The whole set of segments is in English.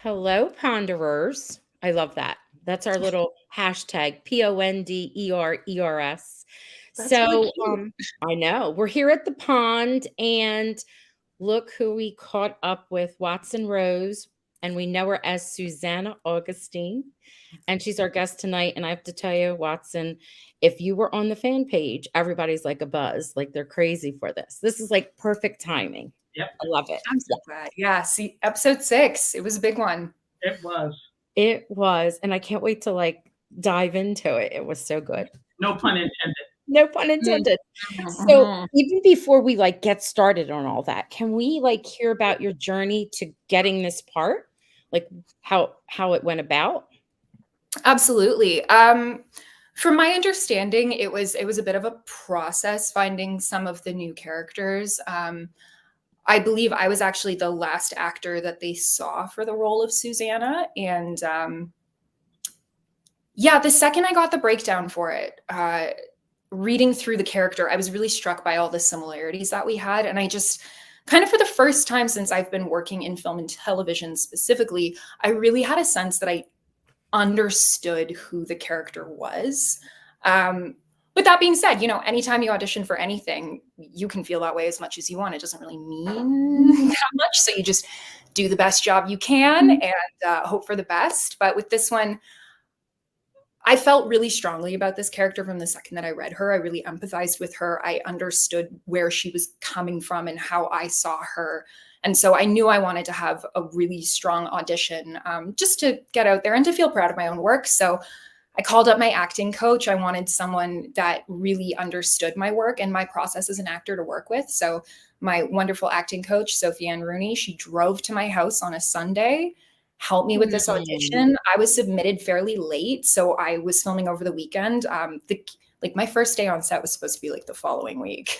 Hello, Ponderers. I love that. That's our little hashtag, Ponderers. That's really So, cute. I know we're here at the pond, and look who we caught up with, Watson Rose, and we know her as Susanna Augustine, and she's our guest tonight. And I have to tell you, Watson, if you were on the fan page, everybody's like a buzz, like they're crazy for this. This is like perfect timing. Yep, I love it. I'm so glad. Yeah, see, episode 6, it was a big one. it was. It was, and I can't wait to, like, dive into it. It was so good. No pun intended. No pun intended. So, Mhm. even before we, like, get started on all that, can we, like, hear about your journey to getting this part? Like, how it went about? Absolutely. From my understanding, it was a bit of a process finding some of the new characters. I believe I was actually the last actor that they saw for the role of Susanna, and yeah, the second I got the breakdown for it, reading through the character, I was really struck by all the similarities that we had. And I just kind of, for the first time since I've been working in film and television specifically, I really had a sense that I understood who the character was. With that being said, anytime you audition for anything, you can feel that way as much as you want. It doesn't really mean that much. So you just do the best job you can and hope for the best. But with this one, I felt really strongly about this character from the second that I read her. I really empathized with her. I understood where she was coming from and how I saw her. And so I knew I wanted to have a really strong audition, just to get out there and to feel proud of my own work. So I called up my acting coach. I wanted someone that really understood my work and my process as an actor to work with. So my wonderful acting coach, Sophie Ann Rooney, she drove to my house on a Sunday, help me with this audition. I was submitted fairly late, so I was filming over the weekend. My first day on set was supposed to be like the following week.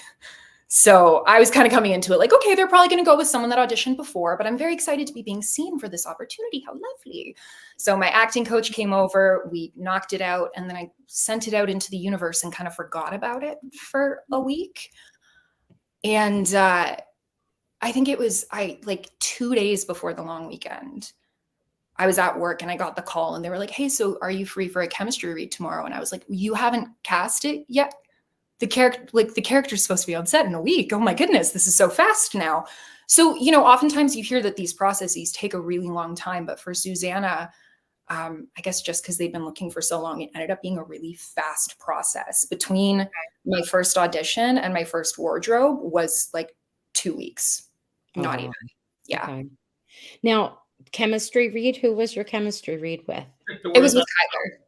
So I was kind of coming into it like, okay, they're probably going to go with someone that auditioned before, but I'm very excited to be being seen for this opportunity. How lovely. So my acting coach came over, we knocked it out, and then I sent it out into the universe and kind of forgot about it for a week. And I think it was 2 days before the long weekend, I was at work and I got the call and they were like, hey, so are you free for a chemistry read tomorrow? And I was like, you haven't cast it yet? The character's supposed to be on set in a week. Oh my goodness, this is so fast now. So, oftentimes you hear that these processes take a really long time, but for Susanna, I guess just because they've been looking for so long, it ended up being a really fast process. Between my first audition and my first wardrobe was like 2 weeks, not even. Yeah. Okay. Now, chemistry read, who was your chemistry read with? It was with Kyler.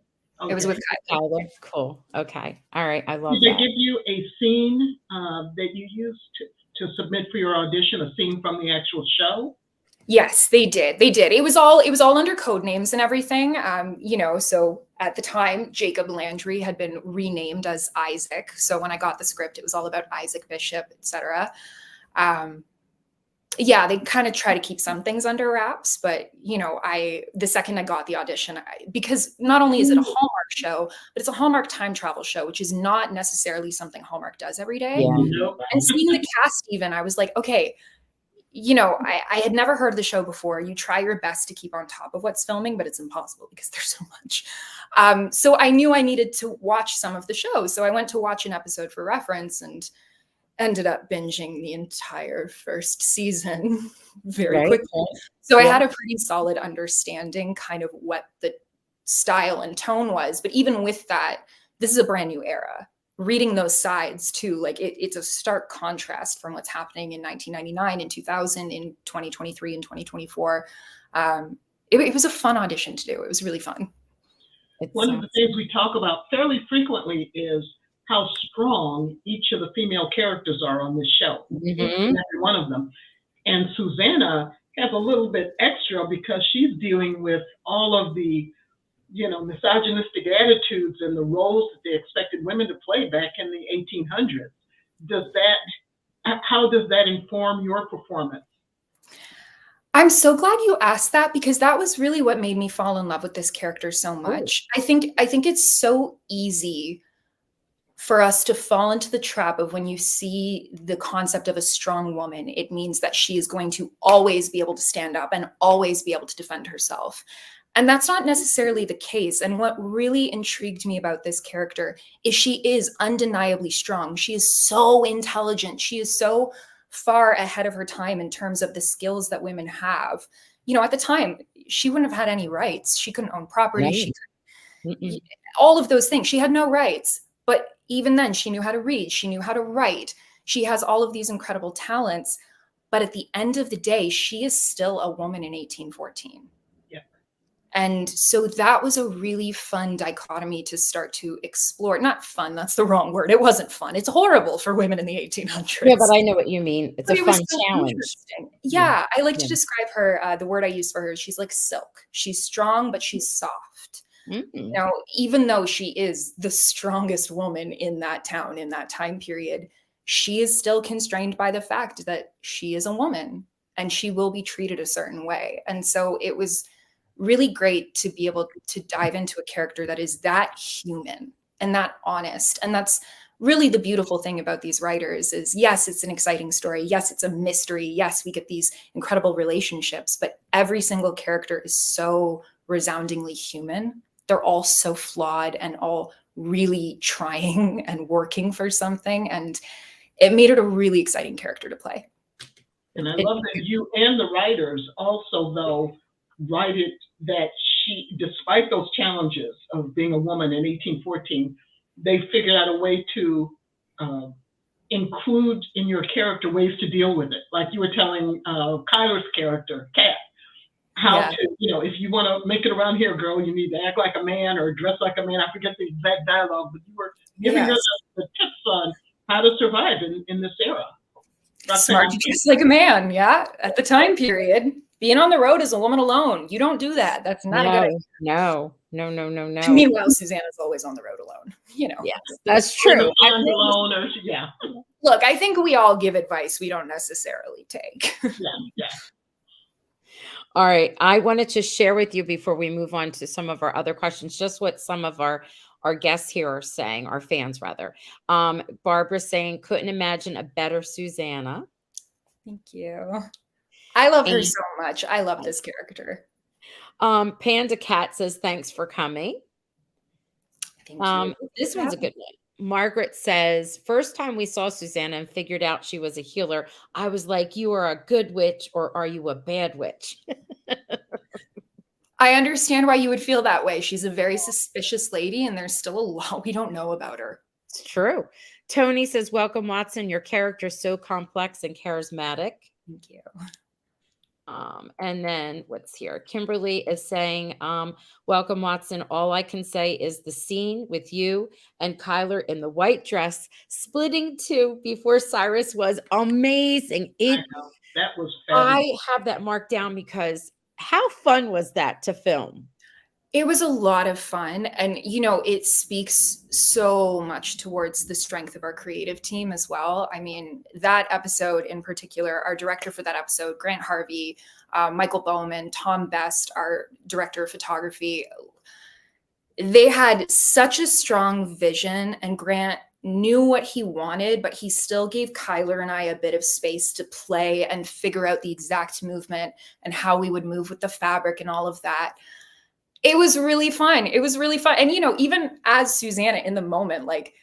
It was with Kyler. Tyler. Cool. Okay. All right. I love Did they that. give you a scene that you used to submit for your audition, a scene from the actual show? Yes, they did. They did. It was all under code names and everything. So at the time, Jacob Landry had been renamed as Isaac. So when I got the script, it was all about Isaac Bishop, etc. Yeah, they kind of try to keep some things under wraps, but the second I got the audition, because not only is it a Hallmark show, but it's a Hallmark time travel show, which is not necessarily something Hallmark does every day. Yeah. Nope. And seeing the cast, even, I was like, okay, I had never heard of the show before. You try your best to keep on top of what's filming, but it's impossible because there's so much. So I knew I needed to watch some of the show. So I went to watch an episode for reference and ended up binging the entire first season very quickly. So I had a pretty solid understanding kind of what the style and tone was. But even with that, this is a brand new era. Reading those sides too, like it's a stark contrast from what's happening in 1999 and 2000, in 2023 and 2024. It was a fun audition to do. It was really fun. One of the things we talk about fairly frequently is how strong each of the female characters are on this show. Each and every one of them. And Susanna has a little bit extra because she's dealing with all of the misogynistic attitudes and the roles that they expected women to play back in the 1800s. How does that inform your performance? I'm so glad you asked that, because that was really what made me fall in love with this character so much. I think it's so easy for us to fall into the trap of when you see the concept of a strong woman, it means that she is going to always be able to stand up and always be able to defend herself. And that's not necessarily the case. And what really intrigued me about this character is she is undeniably strong. She is so intelligent. She is so far ahead of her time in terms of the skills that women have. You know, at the time, she wouldn't have had any rights. She couldn't own property. Right. She could, all of those things. She had no rights. But even then, she knew how to read. She knew how to write. She has all of these incredible talents. But at the end of the day, she is still a woman in 1814. And so that was a really fun dichotomy to start to explore. Not fun, that's the wrong word. It wasn't fun. It's horrible for women in the 1800s. Yeah, but I know what you mean. It's But a it was fun so challenge. interesting. Yeah, I like to Yeah. describe her, the word I use for her, she's like silk. She's strong, but she's soft. You know, even though she is the strongest woman in that town, in that time period, she is still constrained by the fact that she is a woman and she will be treated a certain way. And so it was really great to be able to dive into a character that is that human and that honest. And that's really the beautiful thing about these writers is, yes, it's an exciting story. Yes, it's a mystery. Yes, we get these incredible relationships, but every single character is so resoundingly human. They're all so flawed and all really trying and working for something. And it made it a really exciting character to play. And I love that you and the writers also, though, write it that she, despite those challenges of being a woman in 1814, they figured out a way to include in your character ways to deal with it. Like you were telling Kyler's character, Kat, how to, you know, if you want to make it around here, girl, you need to act like a man or dress like a man. I forget the exact dialogue, but you were giving her the tips on how to survive in this era. Smart to dress like a man, yeah. At the time period, being on the road as a woman alone, you don't do that. That's not a good idea. No. Meanwhile, Susanna's always on the road alone, you know. Yes, that's true. Alone, or, yeah. Look, I think we all give advice we don't necessarily take. Yeah. All right. I wanted to share with you before we move on to some of our other questions, just what some of our guests here are saying, our fans rather. Barbara's saying, couldn't imagine a better Susanna. Thank you. I love her so much. I love this character. Panda Cat says, thanks for coming. Thank you. This one's a good one. Margaret says, first time we saw Susanna and figured out she was a healer, I was like, you are a good witch or are you a bad witch? I understand why you would feel that way. She's a very suspicious lady and there's still a lot we don't know about her. It's true. Tony says, welcome, Watson. Your character is so complex and charismatic. Thank you. And then what's here? Kimberly is saying, welcome, Watson. All I can say is the scene with you and Kyler in the white dress splitting two before Cyrus was amazing. I know. That was fabulous. I have that marked down because how fun was that to film? It was a lot of fun. And, you know, it speaks so much towards the strength of our creative team as well. I mean, that episode in particular, our director for that episode, Grant Harvey, Michael Bowman, Tom Best, our director of photography, they had such a strong vision, and Grant knew what he wanted, but he still gave Kyler and I a bit of space to play and figure out the exact movement and how we would move with the fabric and all of that. It was really fun. It was really fun. And, you know, even as Susanna in the moment, like,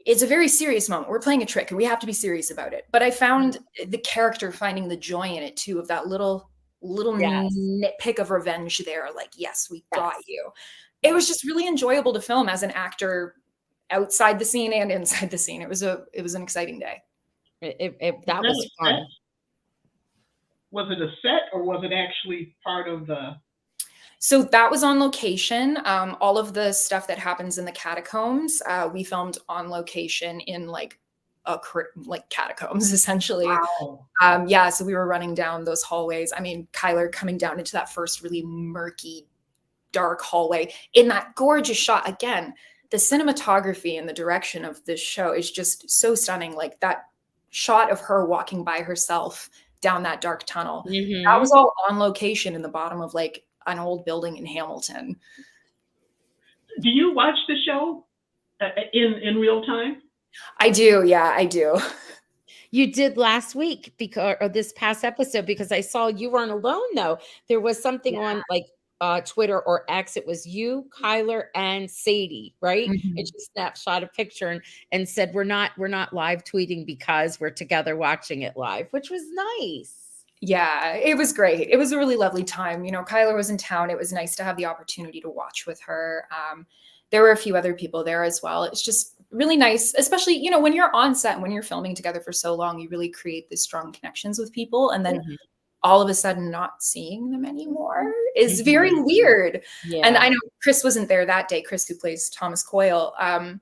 it's a very serious moment. We're playing a trick and we have to be serious about it. But I found the character finding the joy in it too, of that little nitpick of revenge there. Like, yes, we got you. It was just really enjoyable to film as an actor outside the scene and inside the scene. It was an exciting day. That was fun. Was it a set or was it actually part of the... So that was on location. All of the stuff that happens in the catacombs, we filmed on location in like catacombs, essentially. Wow. So we were running down those hallways. I mean, Kyler coming down into that first really murky, dark hallway in that gorgeous shot. Again, the cinematography and the direction of this show is just so stunning. Like that shot of her walking by herself down that dark tunnel. Mm-hmm. That was all on location in the bottom of like an old building in Hamilton. Do you watch the show? in real time? I do. Yeah, I do. You did last week because, or this past episode, because I saw you weren't alone though. There was something Yeah. on like Twitter or X. It was you, Kyler, and Sadie, right? And Mhm. she snapshot a picture and said, we're not live tweeting because we're together watching it live, which was nice. Yeah, it was great. It was a really lovely time. You know, Kyler was in town. It was nice to have the opportunity to watch with her. There were a few other people there as well. It's just really nice, especially, you know, when you're on set and when you're filming together for so long, you really create these strong connections with people. And then Mhm. all of a sudden not seeing them anymore is very Mhm. weird. And Yeah. I know Chris wasn't there that day, Chris, who plays Thomas Coyle. And,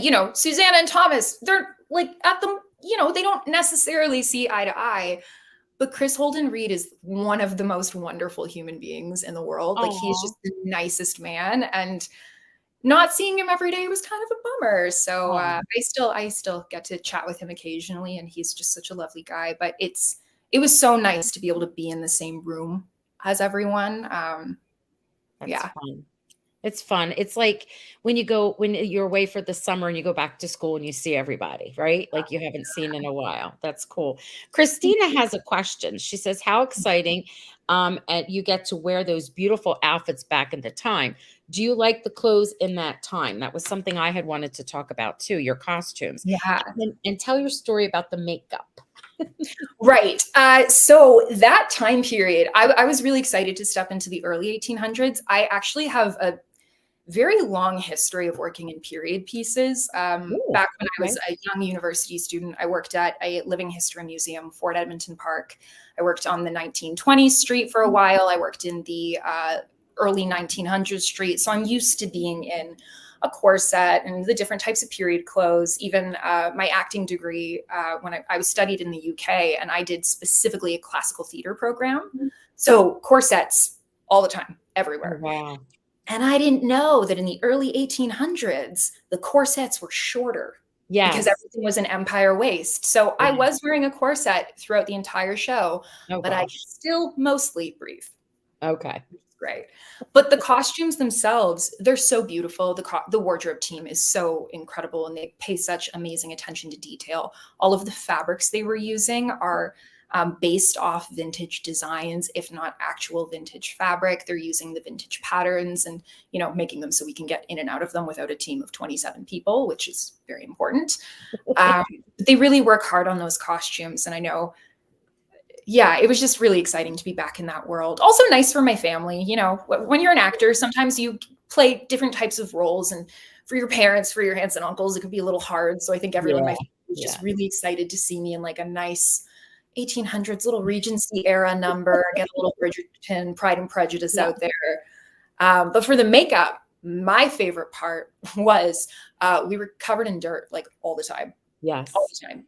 you know, Susanna and Thomas, they're like at the, you know, they don't necessarily see eye to eye. But Chris Holden Reed is one of the most wonderful human beings in the world. Like he's Aw. just the nicest man, and not seeing him every day was kind of a bummer. So Aw. I still get to chat with him occasionally, and he's just such a lovely guy. But it was so nice to be able to be in the same room as everyone. That's Yeah. fun. It's fun. It's like when you're away for the summer and you go back to school and you see everybody, right? Like you haven't seen in a while. That's cool. Christina has a question. She says, how exciting and you get to wear those beautiful outfits back in the time. Do you like the clothes in that time? That was something I had wanted to talk about too, your costumes. Yeah. And tell your story about the makeup. Right. So that time period, I was really excited to step into the early 1800s. I actually have a very long history of working in period pieces. Ooh, Back when I okay. was a young university student, I worked at a living history museum, Fort Edmonton Park. I worked on the 1920s street for a while. I worked in the early 1900s street. So I'm used to being in a corset and the different types of period clothes. Even my acting degree, when I was studied in the UK, and I did specifically a classical theater program. So corsets all the time, Oh, everywhere. wow. And I didn't know that in the early 1800s, the corsets were shorter because Yes. everything was an empire waist. So I Yeah. was wearing a corset throughout the entire show, Oh but I could gosh. still mostly breathe. Okay. Great. But the costumes themselves, they're so beautiful. The wardrobe team is so incredible, and they pay such amazing attention to detail. All of the fabrics they were using are based off vintage designs, if not actual vintage fabric. They're using the vintage patterns and, you know, making them so we can get in and out of them without a team of 27 people, which is very important. But they really work hard on those costumes. And I know, yeah, it was just really exciting to be back in that world. Also nice for my family. You know, when you're an actor, sometimes you play different types of roles, and for your parents, for your aunts and uncles, it could be a little hard. So I think everyone in my Yeah. family was Yeah. just really excited to see me in like a nice 1800s little Regency era number, get a little Bridgerton, Pride and Prejudice Yeah. out there. But for the makeup, my favorite part was we were covered in dirt like all the time, Yes.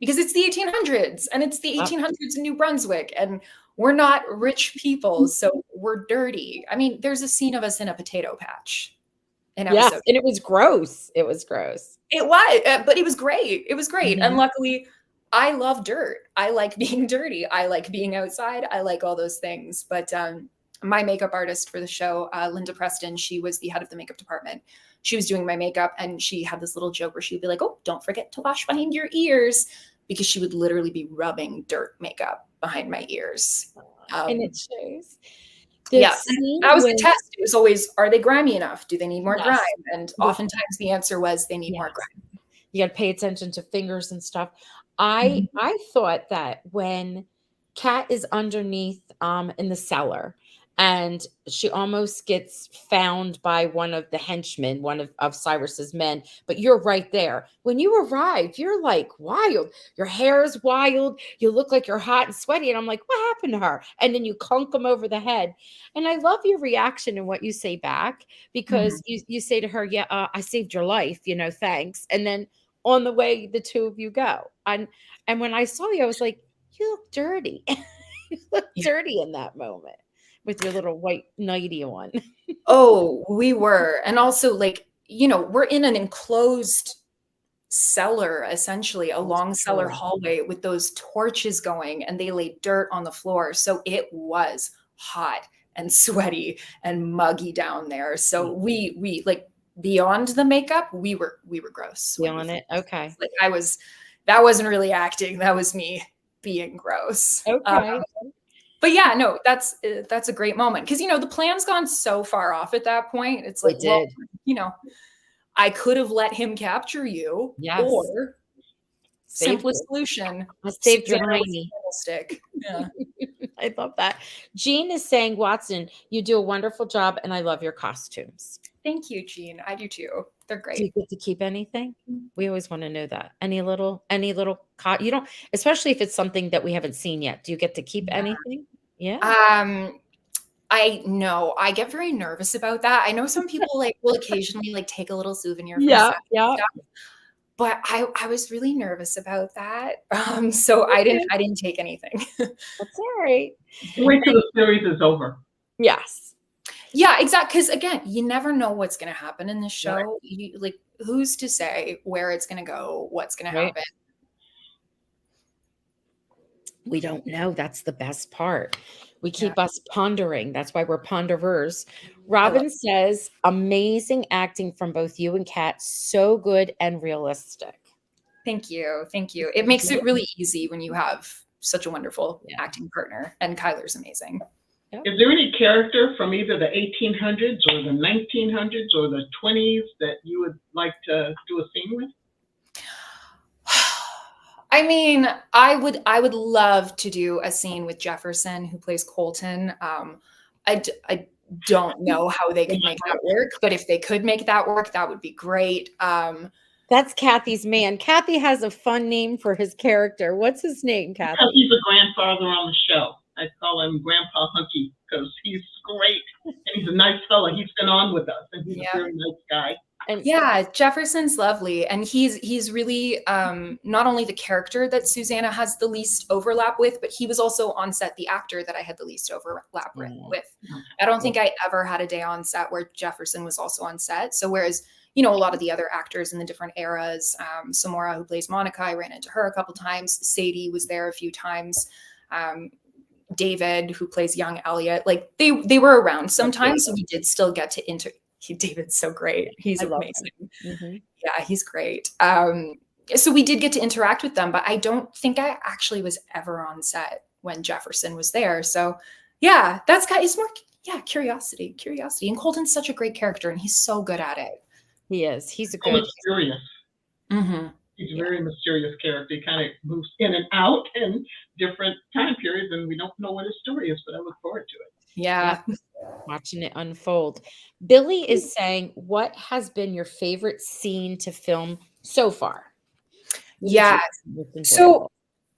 because it's the 1800s, and it's the Yep. 1800s in New Brunswick, and we're not rich people, so we're dirty. I mean, there's a scene of us in a potato patch in Yes, episode. and it was gross. It was gross. It was, but it was great. It was great, and Mhm. luckily, I love dirt. I like being dirty. I like being outside. I like all those things. But my makeup artist for the show, Linda Preston, she was the head of the makeup department. She was doing my makeup, and she had this little joke where she'd be like, "Oh, don't forget to wash behind your ears," because she would literally be rubbing dirt makeup behind my ears. And it shows. The Yeah, and scene that was the with test. It was always, are they grimy enough? Do they need more grime? yes, And the oftentimes the answer was they need more yes. grime. You gotta pay attention to fingers and stuff. Mhm. I thought that when Kat is underneath, in the cellar, and she almost gets found by one of the henchmen, one of Cyrus's men, but you're right there. When you arrive, you're, like, wild. Your hair is wild, you look like you're hot and sweaty, and I'm like, "What happened to her?" And then you clunk them over the head, and I love your reaction and what you say back Mhm. because you say to her, "Yeah, I saved your life, you know, thanks." And then on the way, the 2 of you go. And when I saw you, I was like, "You look dirty." You look Yeah. dirty in that moment with your little white nightie on. Oh, we were. And also, like, you know, we're in an enclosed cellar, essentially, a That's long cellar true. hallway with those torches going, and they laid dirt on the floor. So it was hot and sweaty and muggy down there. So Yeah. we like beyond the makeup, we were gross. Beyond it, okay. Like that wasn't really acting. That was me being gross. Okay. But yeah, no, that's a great moment because the plan's gone so far off at that point. It's like, well, I could have let him capture you, or simplest solution, saved your hiney. Stick. Yeah. I love that. Jean is saying, Watson, you do a wonderful job, and I love your costumes. Thank you, Jean. I do too. They're great. Do you get to keep anything? We always want to know that. Any little you don't, especially if it's something that we haven't seen yet. Do you get to keep anything? Yeah. I know I get very nervous about that. I know some people will occasionally take a little souvenir from yeah. But I was really nervous about that. So I didn't take anything. That's all right. Wait till the series is over. Yes. Yeah, exactly. Because again, you never know what's going to happen in this show. Right. Who's to say where it's going to go, what's going to happen? We don't know. That's the best part. We keep us pondering. That's why we're ponderers. Robin says, amazing acting from both you and Kat. So good and realistic. Thank you. Thank you. It makes it really easy when you have such a wonderful acting partner, and Kyler's amazing. Is there any character from either the 1800s or the 1900s or the 20s that you would like to do a scene with? I mean, I would love to do a scene with Jefferson, who plays Colton. I don't know how they could make that work, but if they could make that work, that would be great. That's Kathy's man. Kathy has a fun name for his character. What's his name, Kathy? Because he's a grandfather on the show. I call him Grandpa Hunky because he's great and he's a nice fella. He's been on with us and he's a very nice guy. And Jefferson's lovely, and he's really not only the character that Susanna has the least overlap with, but he was also on set the actor that I had the least overlap with. I don't think I ever had a day on set where Jefferson was also on set. So whereas a lot of the other actors in the different eras, Samora, who plays Monica, I ran into her a couple times. Sadie was there a few times. David, who plays young Elliot, they were around sometimes, so we did still get to David's so great. He's amazing. Yeah, he's great. So we did get to interact with them, but I don't think I actually was ever on set when Jefferson was there. So yeah, it's more curiosity. And Colton's such a great character, and he's so good at it. He is. He's a good mysterious. Mm-hmm. He's a very mysterious character. He kind of moves in and out in different time periods, and we don't know what his story is, but I look forward to it. Yeah. Watching it unfold. Billy is saying, what has been your favorite scene to film so far? Yeah. So,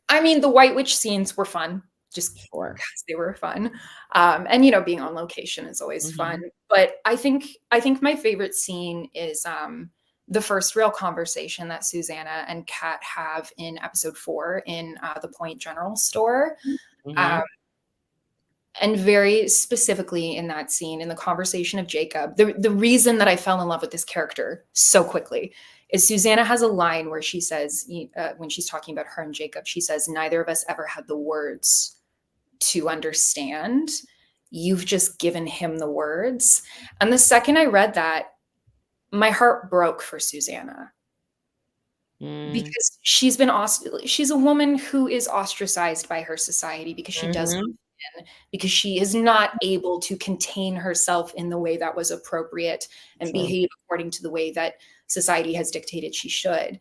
I mean, the White Witch scenes were fun, just because they were fun. And, being on location is always fun. But I think my favorite scene is the first real conversation that Susanna and Kat have in episode 4 in the Point General store. And very specifically in that scene, in the conversation of Jacob, the reason that I fell in love with this character so quickly is Susanna has a line where she says, when she's talking about her and Jacob, she says, neither of us ever had the words to understand. You've just given him the words. And the second I read that, my heart broke for Susanna. Because she's a woman who is ostracized by her society because she doesn't, because she is not able to contain herself in the way that was appropriate and behave according to the way that society has dictated she should.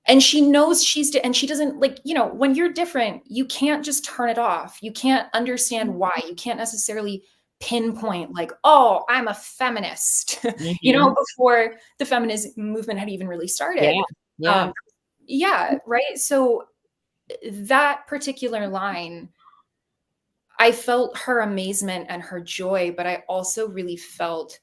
And she knows and she doesn't when you're different, you can't just turn it off. You can't understand why. You can't necessarily pinpoint oh, I'm a feminist, before the feminist movement had even really started. Right. So that particular line, I felt her amazement and her joy, but I also really felt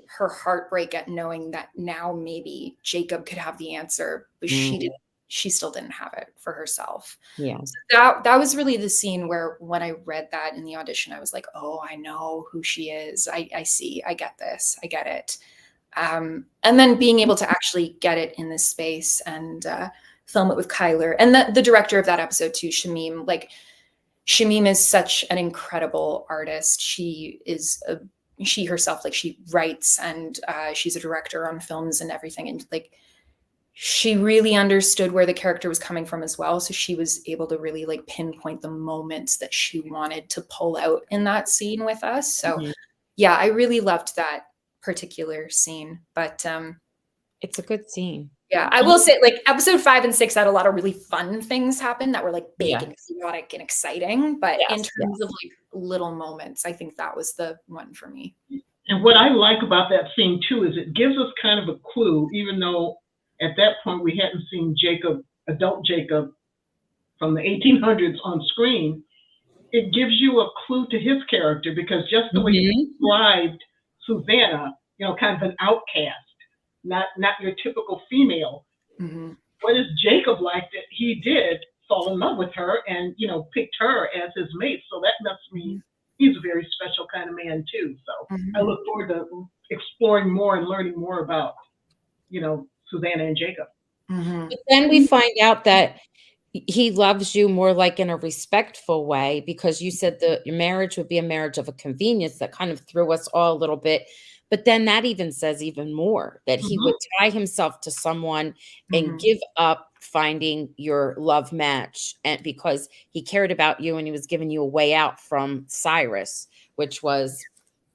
her heartbreak at knowing that now maybe Jacob could have the answer, but she still didn't have it for herself. Yeah. So that was really the scene where when I read that in the audition, I was like, oh, I know who she is. I see, I get this, I get it. And then being able to actually get it in this space and film it with Kyler and the director of that episode too, Shamim is such an incredible artist. She is she herself, like she writes and she's a director on films and everything. And like, she really understood where the character was coming from as well. So she was able to really like pinpoint the moments that she wanted to pull out in that scene with us. So yeah, I really loved that particular scene, but it's a good scene. Yeah, I will say, like, episode 5 and 6 had a lot of really fun things happen that were like big and chaotic and exciting. But in terms of like little moments, I think that was the one for me. And what I like about that scene too is it gives us kind of a clue, even though at that point we hadn't seen Jacob, adult Jacob, from the 1800s on screen. It gives you a clue to his character, because just the way you described Susanna, you know, kind of an outcast, not your typical female. What is Jacob like that he did fall in love with her and, you know, picked her as his mate? So that must mean he's a very special kind of man too. So I look forward to exploring more and learning more about, you know, Susanna and Jacob. But then we find out that he loves you more like in a respectful way, because you said your marriage would be a marriage of a convenience. That kind of threw us all a little bit. But then that even says even more, that he would tie himself to someone and give up finding your love match, and because he cared about you and he was giving you a way out from Cyrus, which was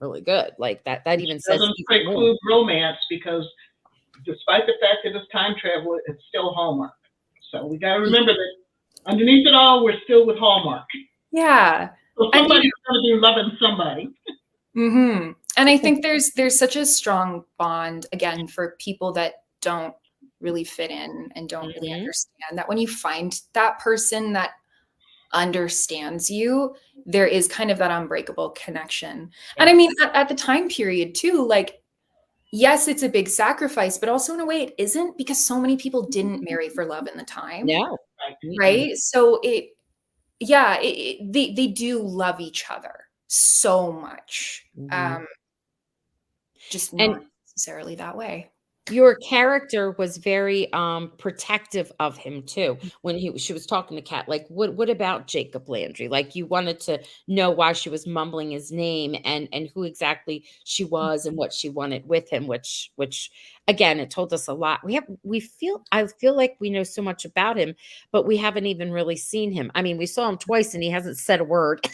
really good. Like that even says doesn't preclude romance, because despite the fact that it's time travel, it's still Hallmark. So we got to remember that underneath it all, we're still with Hallmark. Yeah. So somebody's going to be loving somebody. And I think there's such a strong bond, again, for people that don't really fit in and don't really understand, that when you find that person that understands you, there is kind of that unbreakable connection. And I mean, at the time period too, like, yes, it's a big sacrifice, but also in a way it isn't, because so many people didn't marry for love in the time. No. Right. So they do love each other so much. Just not necessarily that way. Your character was very protective of him too. When she was talking to Kat, like, what about Jacob Landry? Like, you wanted to know why she was mumbling his name and who exactly she was and what she wanted with him, which again, it told us a lot. I feel like we know so much about him, but we haven't even really seen him. I mean, we saw him twice and he hasn't said a word.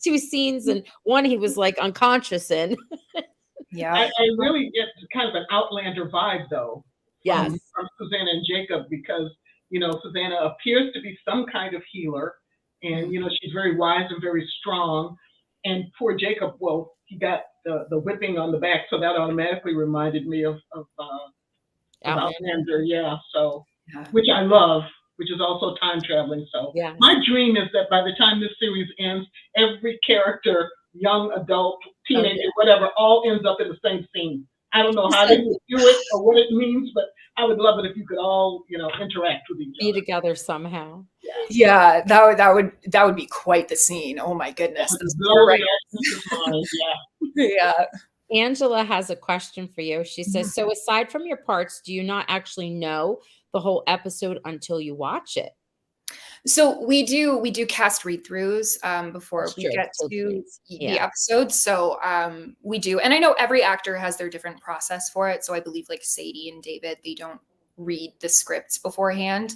2 scenes, and one he was like unconscious in. I really get kind of an Outlander vibe though. From Susanna and Jacob, because, you know, Susanna appears to be some kind of healer, and, you know, she's very wise and very strong. And poor Jacob, well, he got the whipping on the back, so that automatically reminded me of Outlander. So which I love, which is also time traveling. So my dream is that by the time this series ends, every character, young, adult, teenager, whatever, all ends up in the same scene. I don't know how they would do it or what it means, but I would love it if you could all, you know, interact with each other. Be together somehow. Yeah, that would be quite the scene. Oh my goodness. Yeah. Angela has a question for you. She says, so aside from your parts, do you not actually know the whole episode until you watch it? So we do cast read-throughs before we get to the episode. So we do. And I know every actor has their different process for it. So I believe like Sadie and David, they don't read the scripts beforehand.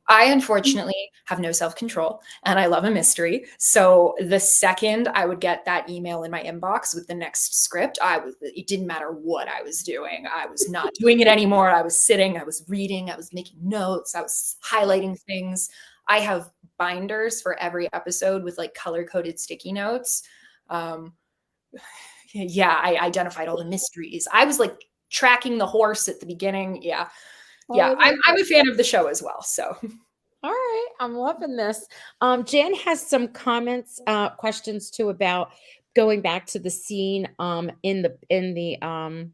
I unfortunately have no self-control and I love a mystery. So the second I would get that email in my inbox with the next script, it didn't matter what I was doing. I was not doing it anymore. I was sitting, I was reading, I was making notes, I was highlighting things. I have binders for every episode with like color-coded sticky notes. I identified all the mysteries. I was like tracking the horse at the beginning. I'm a fan of the show as well. So, all right, I'm loving this. Jan has some comments, questions too about going back to the scene in the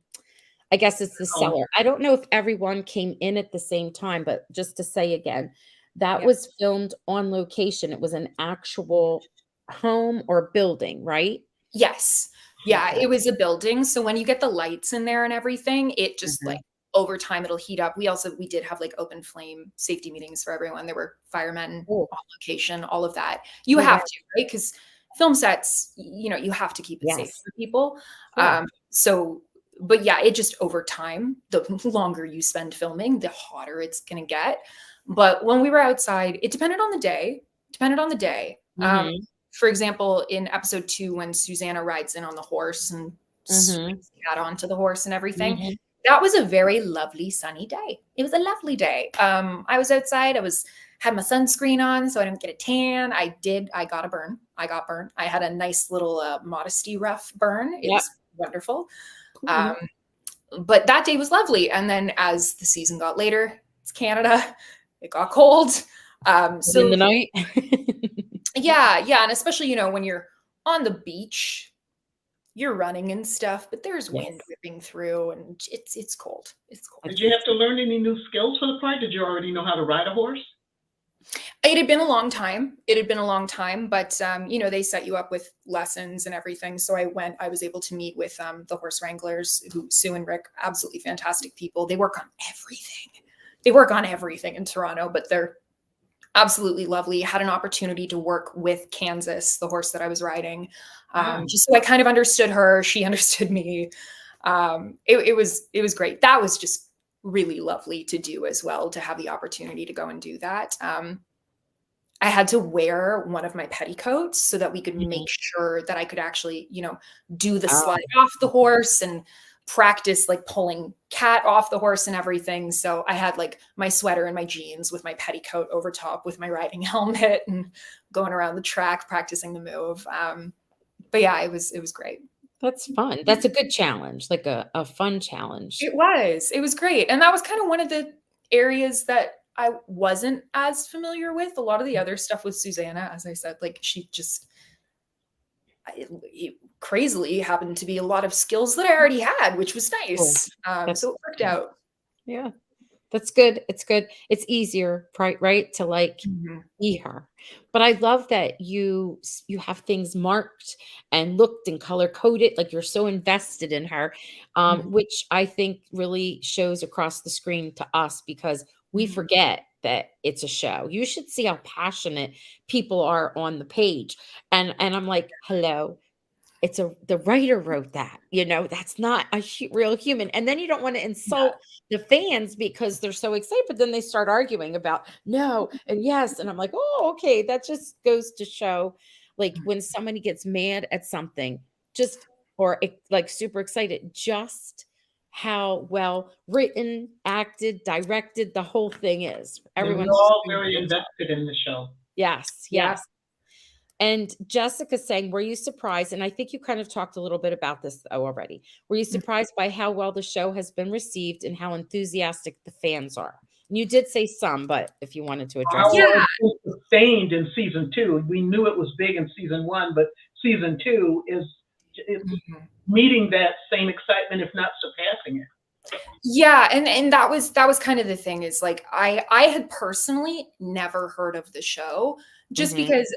I guess it's the cellar. I don't know if everyone came in at the same time, but just to say again, that was filmed on location. It was an actual home or building, right? Yes. Yeah, it was a building. So when you get the lights in there and everything, it just like over time it'll heat up. We did have like open flame safety meetings for everyone. There were firemen on location, all of that. You have to, right? Because film sets, you have to keep it safe Yes. for people. Sure. But yeah, it just over time, the longer you spend filming, the hotter it's gonna get. But when we were outside, it depended on the day. Depended on the day. Mhm. For example, in episode 2, when Susanna rides in on the horse and Mhm. swings the cat onto the horse and everything, Mhm. that was a very lovely sunny day. It was a lovely day. I was outside. Had my sunscreen on so I didn't get a tan. I got a burn. I got burned. I had a nice little modesty rough burn. It Yep. was wonderful. Um, Mhm. but that day was lovely. And then as the season got later, it's Canada. It got cold. In So the night. yeah, and especially when you're on the beach, you're running and stuff, but there's wind Yes. whipping through, and it's cold. It's cold. Did you have to learn any new skills for the part? Did you already know how to ride a horse? It had been a long time. It had been a long time, but they set you up with lessons and everything. So I was able to meet with the horse wranglers, Sue and Rick, absolutely fantastic people. They work on everything. They work on everything in Toronto, but they're absolutely lovely. Had an opportunity to work with Kansas, the horse that I was riding, Wow. just so I kind of understood her. She understood me. It was great. That was just really lovely to do as well, to have the opportunity to go and do that. I had to wear one of my petticoats so that we could Mhm. make sure that I could actually, do the Oh, slide off the horse and practice like pulling cat off the horse and everything. So I had like my sweater and my jeans with my petticoat over top with my riding helmet and going around the track practicing the move. But yeah, it was great. that's fun. That's a good challenge, like a fun challenge. It was great. And that was kind of one of the areas that I wasn't as familiar with. A lot of the other stuff with Susanna, as I said, like she just it crazily happened to be a lot of skills that I already had, which was Cool. nice. That's So it worked out. yeah. That's good. It's good. It's easier, right, to like Mhm. be her. But I love that you have things marked and looked and color coded, like you're so invested in her, Mhm. which I think really shows across the screen to us because we Mhm. forget that it's a show. You should see how passionate people are on the page. And I'm like, hello, it's a the writer wrote that, that's not a real human. And then you don't want to Yeah. insult the fans because they're so excited, but then they start arguing about no and yes. And I'm like, oh, okay. That just goes to show like when somebody gets mad at something, just or like super excited, just how well written, acted, directed the whole thing is. And we're Everyone's just all doing a very great job. invested in the show. Yes, Yeah. yes. And Jessica saying, were you surprised? And I think you kind of talked a little bit about this already. Were you surprised by how well the show has been received and how enthusiastic the fans are? And you did say some, but if you wanted to address How it. well Yeah. it's been sustained in season 2. We knew it was big in season 1, but season 2 is Mhm. meeting that same excitement, if not surpassing it. Yeah, and that was kind of the thing, is like I had personally never heard of the show, just Mhm. because,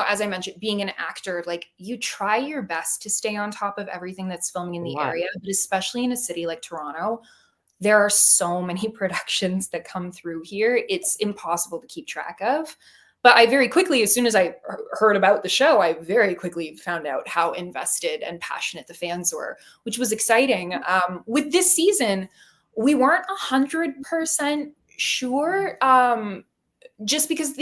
as I mentioned, being an actor, like you try your best to stay on top of everything that's filming in the Right. area, but especially in a city like Toronto, there are so many productions that come through here. It's impossible to keep track of. But I very quickly, as soon as I heard about the show, I very quickly found out how invested and passionate the fans were, which was exciting. With this season, we weren't 100% sure, just because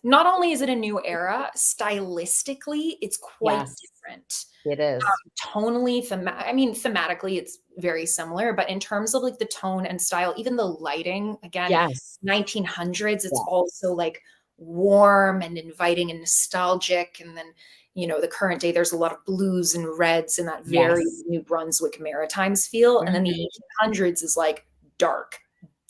not only is it a new era, stylistically, it's quite Yes, different. it is. Tonally, thematically, it's very similar, but in terms of like the tone and style, even the lighting, again, Yes. 1900s, it's Yeah. also like warm and inviting and nostalgic. And then, the current day, there's a lot of blues and reds and that very Yes. New Brunswick Maritimes feel. And then the Mhm. 1800s is like dark,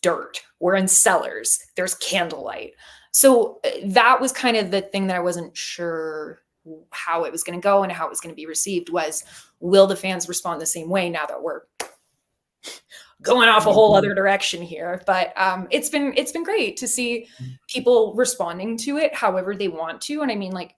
dirt. We're in cellars. There's candlelight. So that was kind of the thing that I wasn't sure how it was going to go and how it was going to be received, was, will the fans respond the same way now that we're going off a whole Mhm. other direction here? But it's been great to see people responding to it however they want to. And I mean, like,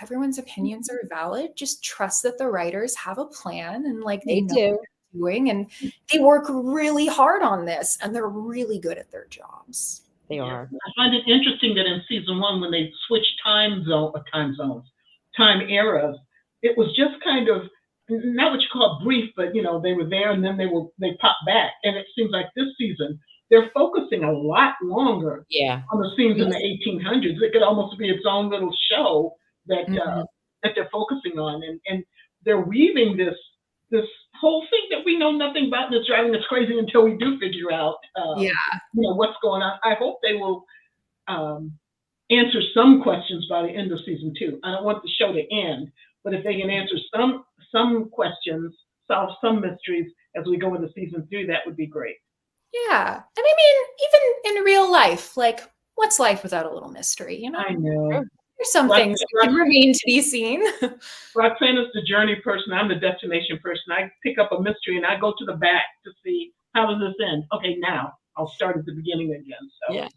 everyone's opinions are valid. Just trust that the writers have a plan, and like they They know what do. they're doing, and they work really hard on this, and they're really good at their jobs. They Yeah. are. I find it interesting that in season one, when they switched time eras, it was just kind of not what you call brief, but they were there and then they popped back. And it seems like this season they're focusing a lot longer Yeah. on the scenes in the 1800s. It could almost be its own little show that that they're focusing on, and they're weaving this whole thing that we know nothing about, and it's driving us crazy until we do figure out what's going on. I hope they will answer some questions by the end of season two. I don't want the show to end, but if they can answer some questions, solve some mysteries as we go into season three, that would be great. Yeah. And I mean, even in real life, like, what's life without a little mystery, you know? I know. There's some things that can remain to be seen. Roxanne is the journey person. I'm the destination person. I pick up a mystery and I go to the back to see, how does this end? Okay, now I'll start at the beginning again. So yeah.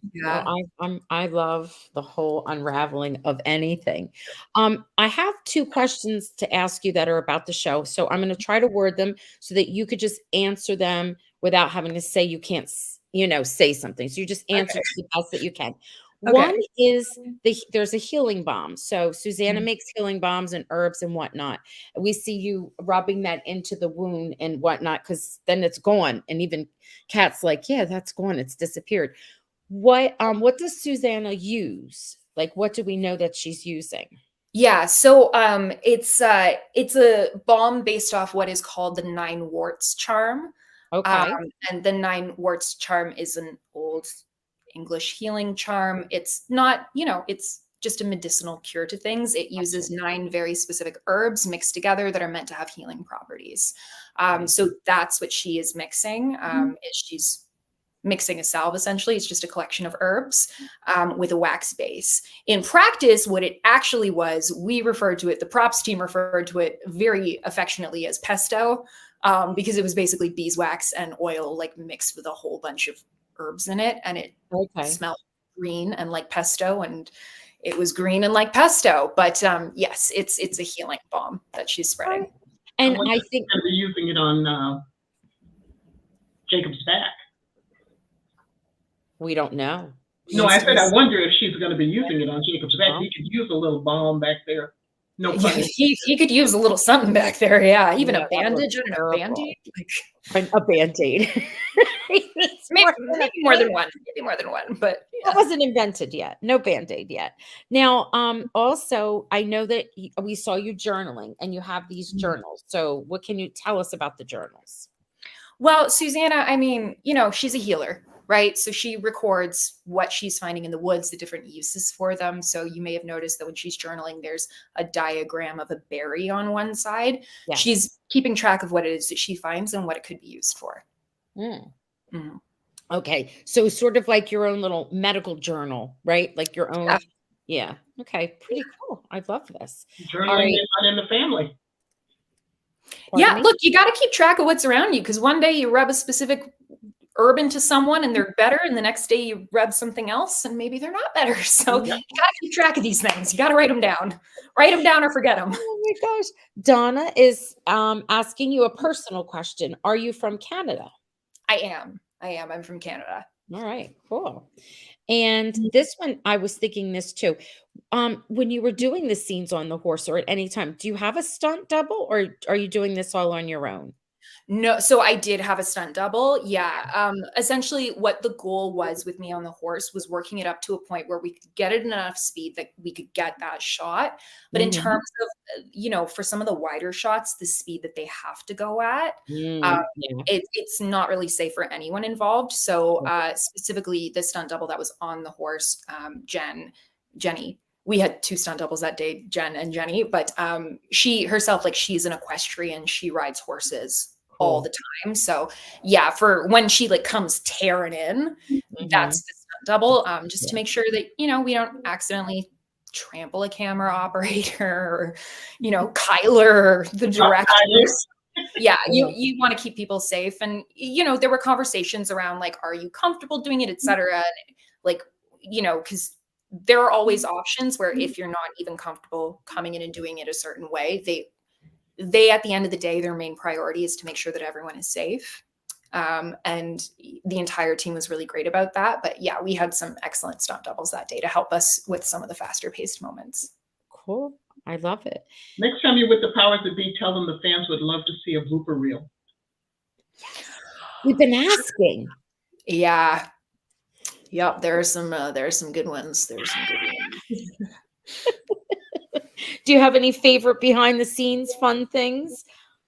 Well, I love the whole unraveling of anything. I have two questions to ask you that are about the show. So I'm going to try to word them so that you could just answer them without having to say you can't, say something. So you just answer to the best that you can. Okay. One is there's a healing balm. So Susanna makes healing balms and herbs and whatnot. We see you rubbing that into the wound and whatnot, because then it's gone. And even Kat's like, yeah, that's gone. It's disappeared. What does Susanna use? Like, what do we know that she's using? Yeah, so it's a balm based off what is called the 9 warts charm. Okay. And the 9 warts charm is an old English healing charm. It's not, it's just a medicinal cure to things. It uses 9 very specific herbs mixed together that are meant to have healing properties. So that's what she is mixing. She's mixing a salve, essentially. It's just a collection of herbs with a wax base. In practice, what it actually was, we referred to it, the props team referred to it very affectionately as pesto, because it was basically beeswax and oil, like mixed with a whole bunch of herbs in it, and it smelled green and like pesto, and it was green and like pesto. But yes, it's a healing balm that she's spreading. And I think they're using it on Jacob's back. We don't know. No, I said I wonder if she's going to be using it on Jacob's back. He could use a little balm back there. No, he could use a little something back there. Yeah, even a bandage. I don't know, Band-Aid. A Band-Aid. maybe more than one. Maybe more than one. But it wasn't invented yet. No Band-Aid yet. Now, also, I know that we saw you journaling, and you have these journals. So, what can you tell us about the journals? Well, Susanna, I mean, she's a healer, right? So she records what she's finding in the woods, the different uses for them. So you may have noticed that when she's journaling, there's a diagram of a berry on one side. Yeah. She's keeping track of what it is that she finds and what it could be used for. Okay. So sort of like your own little medical journal, right? Like your own. Yeah. Okay. Pretty cool. I love this. Journaling is not in the family. Look, you got to keep track of what's around you, because one day you rub a specific herb into someone and they're better, and the next day you rub something else and maybe they're not better. So you got to keep track of these things. You got to write them down or forget them. Oh my gosh. Donna is asking you a personal question. Are you from Canada? I am. I'm from Canada. All right, cool. And this one, I was thinking this too. When you were doing the scenes on the horse, or at any time, do you have a stunt double, or are you doing this all on your own? No, so I did have a stunt double. Yeah. Essentially what the goal was with me on the horse was working it up to a point where we could get it enough speed that we could get that shot. But in terms of, for some of the wider shots, the speed that they have to go at, it's not really safe for anyone involved. So specifically the stunt double that was on the horse, Jenny, we had 2 stunt doubles that day, Jen and Jenny, but she herself, like, she's an equestrian. She rides horses all the time. So yeah, for when she like comes tearing in, that's the stunt double, just to make sure that, we don't accidentally trample a camera operator or, Kyler, the directors. Yeah, you want to keep people safe. And, there were conversations around like, are you comfortable doing it, etc. And like, because there are always options where if you're not even comfortable coming in and doing it a certain way, they at the end of the day, their main priority is to make sure that everyone is safe. And the entire team was really great about that. But yeah, we had some excellent stunt doubles that day to help us with some of the faster paced moments. Cool. I love it. Next time you're with the powers that be, tell them the fans would love to see a blooper reel. We've been asking. Yeah. Yep. There are some good ones. There's some good ones. Do you have any favorite behind the scenes fun things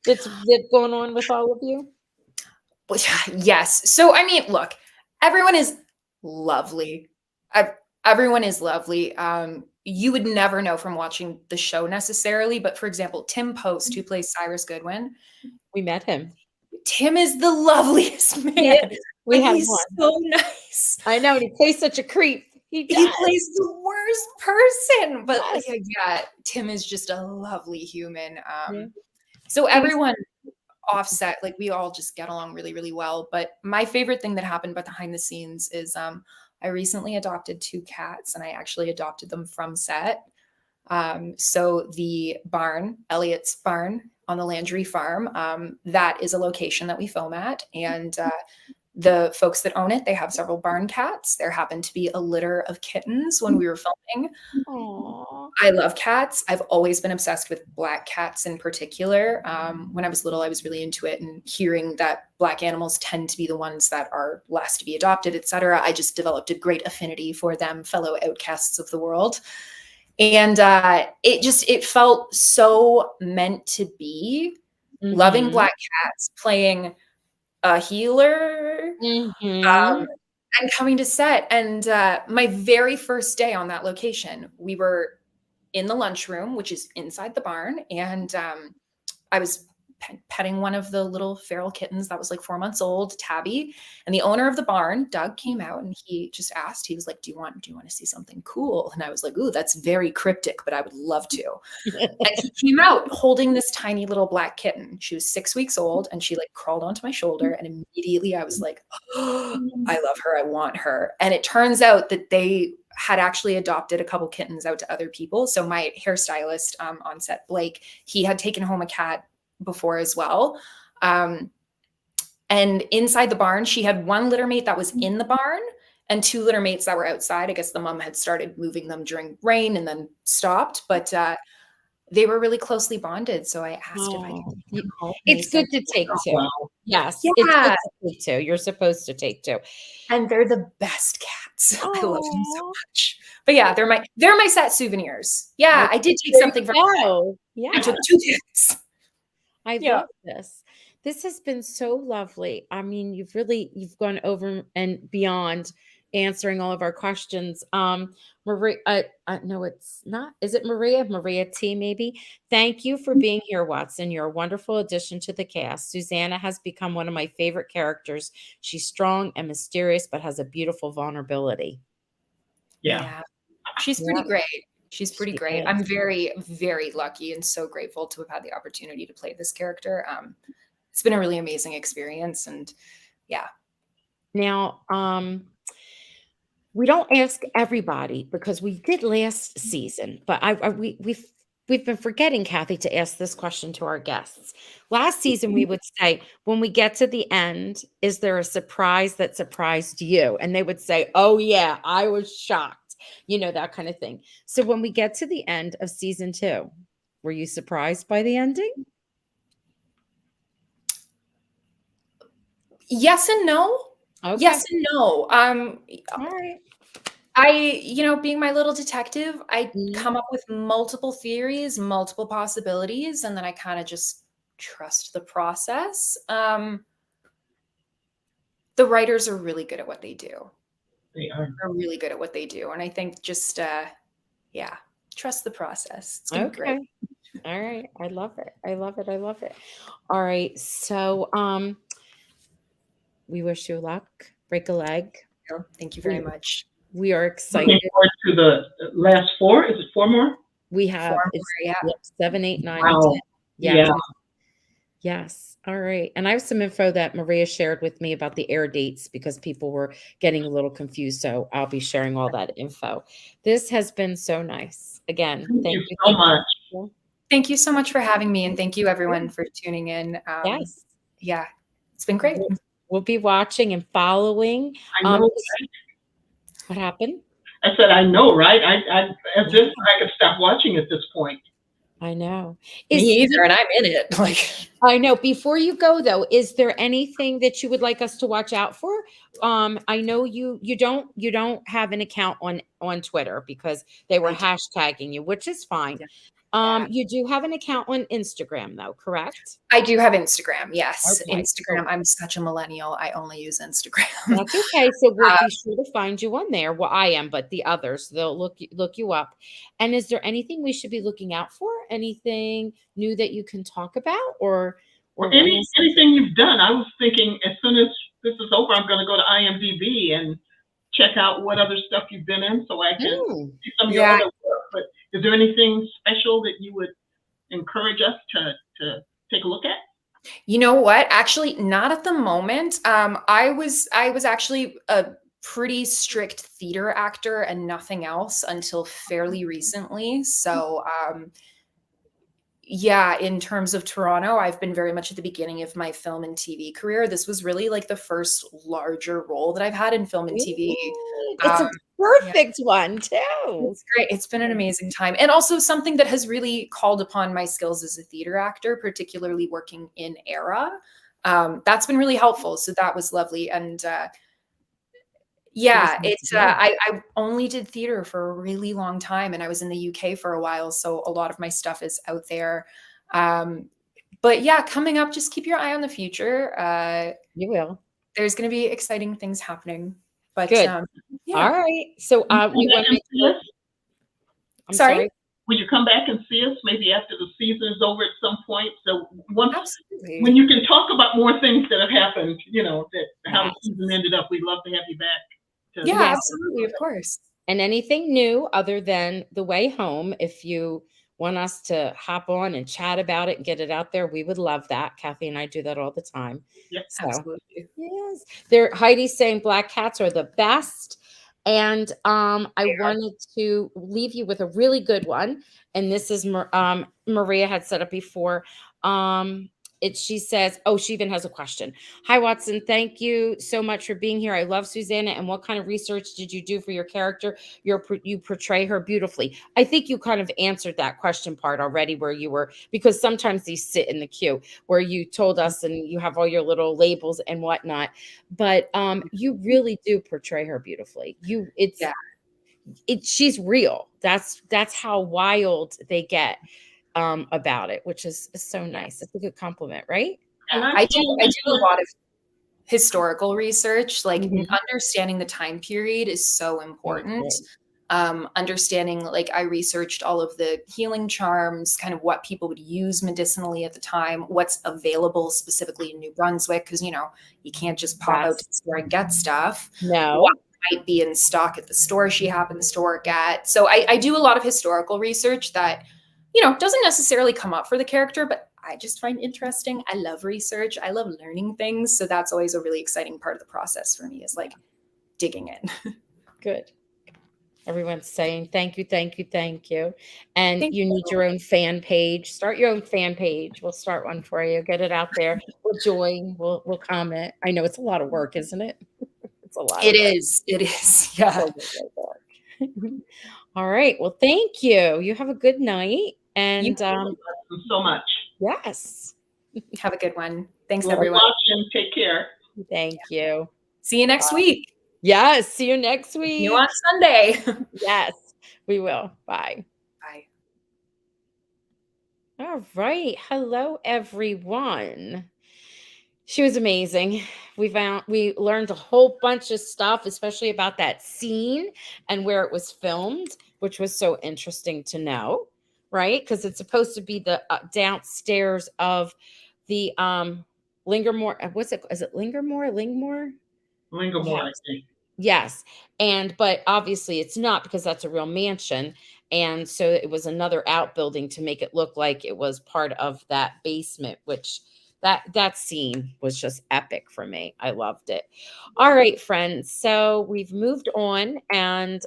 that's going on with all of you? Yes. So, I mean, look, everyone is lovely. Everyone is lovely. You would never know from watching the show necessarily, but for example, Tim Post, who plays Cyrus Goodwin, We met him. Tim is the loveliest man. Yeah, we have He's one. so nice. I know, and he plays such a creep. He plays the worst person, but Yes. yeah, Tim is just a lovely human. Yeah. So everyone offset, like we all just get along really, really well. But my favorite thing that happened behind the scenes is I recently adopted 2 cats, and I actually adopted them from set. So the barn, Elliot's barn on the Landry farm, that is a location that we film at. And the folks that own it, they have several barn cats. There happened to be a litter of kittens when we were filming. Aww. I love cats. I've always been obsessed with black cats in particular. When I was little, I was really into it, and hearing that black animals tend to be the ones that are last to be adopted, etc. I just developed a great affinity for them, fellow outcasts of the world. And it felt so meant to be. Loving black cats, playing a healer, and coming to set. And my very first day on that location, we were in the lunchroom, which is inside the barn, and I was petting one of the little feral kittens that was like 4 months old, Tabby. And the owner of the barn, Doug, came out and he just asked, he was like, do you want to see something cool? And I was like, ooh, that's very cryptic, but I would love to. And he came out holding this tiny little black kitten. She was 6 weeks old, and she like crawled onto my shoulder, and immediately I was like, oh, I love her. I want her. And it turns out that they had actually adopted a couple kittens out to other people. So my hairstylist on set, Blake, he had taken home a cat before as well. And inside the barn, she had 1 litter mate that was in the barn and 2 litter mates that were outside. I guess the mom had started moving them during rain and then stopped, but they were really closely bonded. So I asked if I could take them home. It's good to take 2. Wow. Yes. Yeah. It's good to take 2. You're supposed to take 2. And they're the best cats. I love them so much. But yeah, they're my set souvenirs. Yeah, I did take something from them. Yeah. I took 2 kids. I love this. This has been so lovely. I mean, you've gone over and beyond answering all of our questions. Maria, no, it's not. Is it Maria? Maria T, maybe. Thank you for being here, Watson. You're a wonderful addition to the cast. Susanna has become one of my favorite characters. She's strong and mysterious, but has a beautiful vulnerability. Yeah. She's pretty great. She's pretty great. Is. I'm very, very lucky and so grateful to have had the opportunity to play this character. It's been a really amazing experience, and yeah. Now, we don't ask everybody because we did last season, but we've been forgetting, Kathy, to ask this question to our guests. Last season, we would say, when we get to the end, is there a surprise that surprised you? And they would say, oh yeah, I was shocked. You know, that kind of thing. So when we get to the end of season 2, were you surprised by the ending? Yes and no. Okay. Yes and no. All right. Being my little detective, I come up with multiple theories, multiple possibilities, and then I kind of just trust the process. The writers are really good at what they do. They're really good at what they do. And I think just, trust the process. It's going to be great. All right. I love it. I love it. I love it. All right. So we wish you luck. Break a leg. Thank you very much. We are excited. Looking forward to the last 4. Is it 4 more? We have 7, 8, 9, wow. 10. Yeah. Yes. All right. And I have some info that Maria shared with me about the air dates because people were getting a little confused. So I'll be sharing all that info. This has been so nice. Again, thank you so much. Thank you so much for having me. And thank you everyone for tuning in. Yes. Yeah, it's been great. we'll be watching and following. I know, right? What happened? I said, I know, right? As if I could stop watching at this point. I know. Me either, and I'm in it. Like, I know. Before you go though, is there anything that you would like us to watch out for? I know you don't have an account on Twitter because they were hashtagging you, which is fine. Yeah. You do have an account on Instagram though, correct? I do have Instagram. Yes, Okay, Instagram. so I'm such a millennial. I only use Instagram. that's okay. So we'll be sure to find you on there. Well, I am, but the others, they'll look you up. And is there anything we should be looking out for? Anything new that you can talk about, or anything you've done? I was thinking as soon as this is over, I'm going to go to IMDb and check out what other stuff you've been in, so I can see some of your other work. But is there anything special that you would encourage us to take a look at? You know what? Actually, not at the moment. I was actually a pretty strict theater actor and nothing else until fairly recently. So, yeah, in terms of Toronto, I've been very much at the beginning of my film and TV career. This was really like the first larger role that I've had in film and TV. It's a perfect one too. It's great. It's been an amazing time. And also something that has really called upon my skills as a theater actor, particularly working in era. That's been really helpful. So that was lovely. And yeah, it's I only did theater for a really long time, and I was in the UK for a while, so a lot of my stuff is out there. But yeah, coming up, just keep your eye on the future. You will. There's going to be exciting things happening. But good. Yeah. All right. So we want to. I'm sorry. Would you come back and see us maybe after the season is over at some point? So Absolutely. when you can talk about more things that have happened, you know, how the season ended up, we'd love to have you back. Yeah, absolutely, of course. And anything new other than The Way Home, if you want us to hop on and chat about it and get it out there, we would love that. Kathy and I do that all the time. Yes, so, absolutely. Yes. Heidi's saying black cats are the best. And I wanted to leave you with a really good one. And this is Maria had set up before. She says, she even has a question. Hi, Watson. Thank you so much for being here. I love Susanna. And what kind of research did you do for your character? You portray her beautifully. I think you kind of answered that question part already where you were, because sometimes these sit in the queue where you told us and you have all your little labels and whatnot. But you really do portray her beautifully. She's real. That's how wild they get about it, which is so nice. It's a good compliment, right? I do a lot of historical research, like understanding the time period is so important. Understanding, like, I researched all of the healing charms, kind of what people would use medicinally at the time, what's available specifically in New Brunswick, because you can't just pop out to the store and get stuff. No. What might be in stock at the store she happens to work at. So I do a lot of historical research that doesn't necessarily come up for the character, but I just find interesting. I love research. I love learning things. So that's always a really exciting part of the process for me, is like digging in. Good. Everyone's saying thank you, thank you, thank you. And you need your own fan page. Start your own fan page. We'll start one for you. Get it out there. We'll join. We'll comment. I know it's a lot of work, isn't it? It's a lot. It is. Yeah. All right. Well, thank you. You have a good night. And so much. Yes. Have a good one. Thanks, everyone. And take care. Thank you. See you next week. Yes. See you next week. See you on Sunday. Yes, we will. Bye. Bye. All right. Hello, everyone. She was amazing. We learned a whole bunch of stuff, especially about that scene and where it was filmed, which was so interesting to know, right? Because it's supposed to be the downstairs of the Lingermore. What's it? Is it Lingermore? Lingmore? Lingermore, I think. Yes. But obviously it's not, because that's a real mansion. And so it was another outbuilding to make it look like it was part of that basement, which that scene was just epic for me. I loved it. All right, friends. So we've moved on, and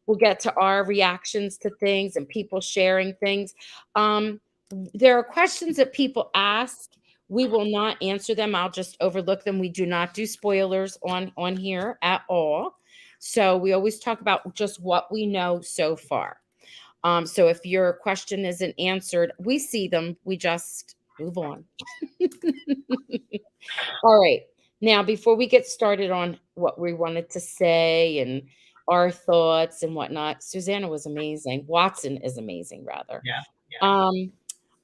we'll get to our reactions to things and people sharing things. There are questions that people ask We will not answer them. I'll just overlook them. We do not do spoilers on here at all. So we always talk about just what we know so far. So if your question isn't answered, we see them. We just move on. All right. Now, before we get started on what we wanted to say and our thoughts and whatnot, Susanna was amazing. Watson is amazing, rather. Yeah.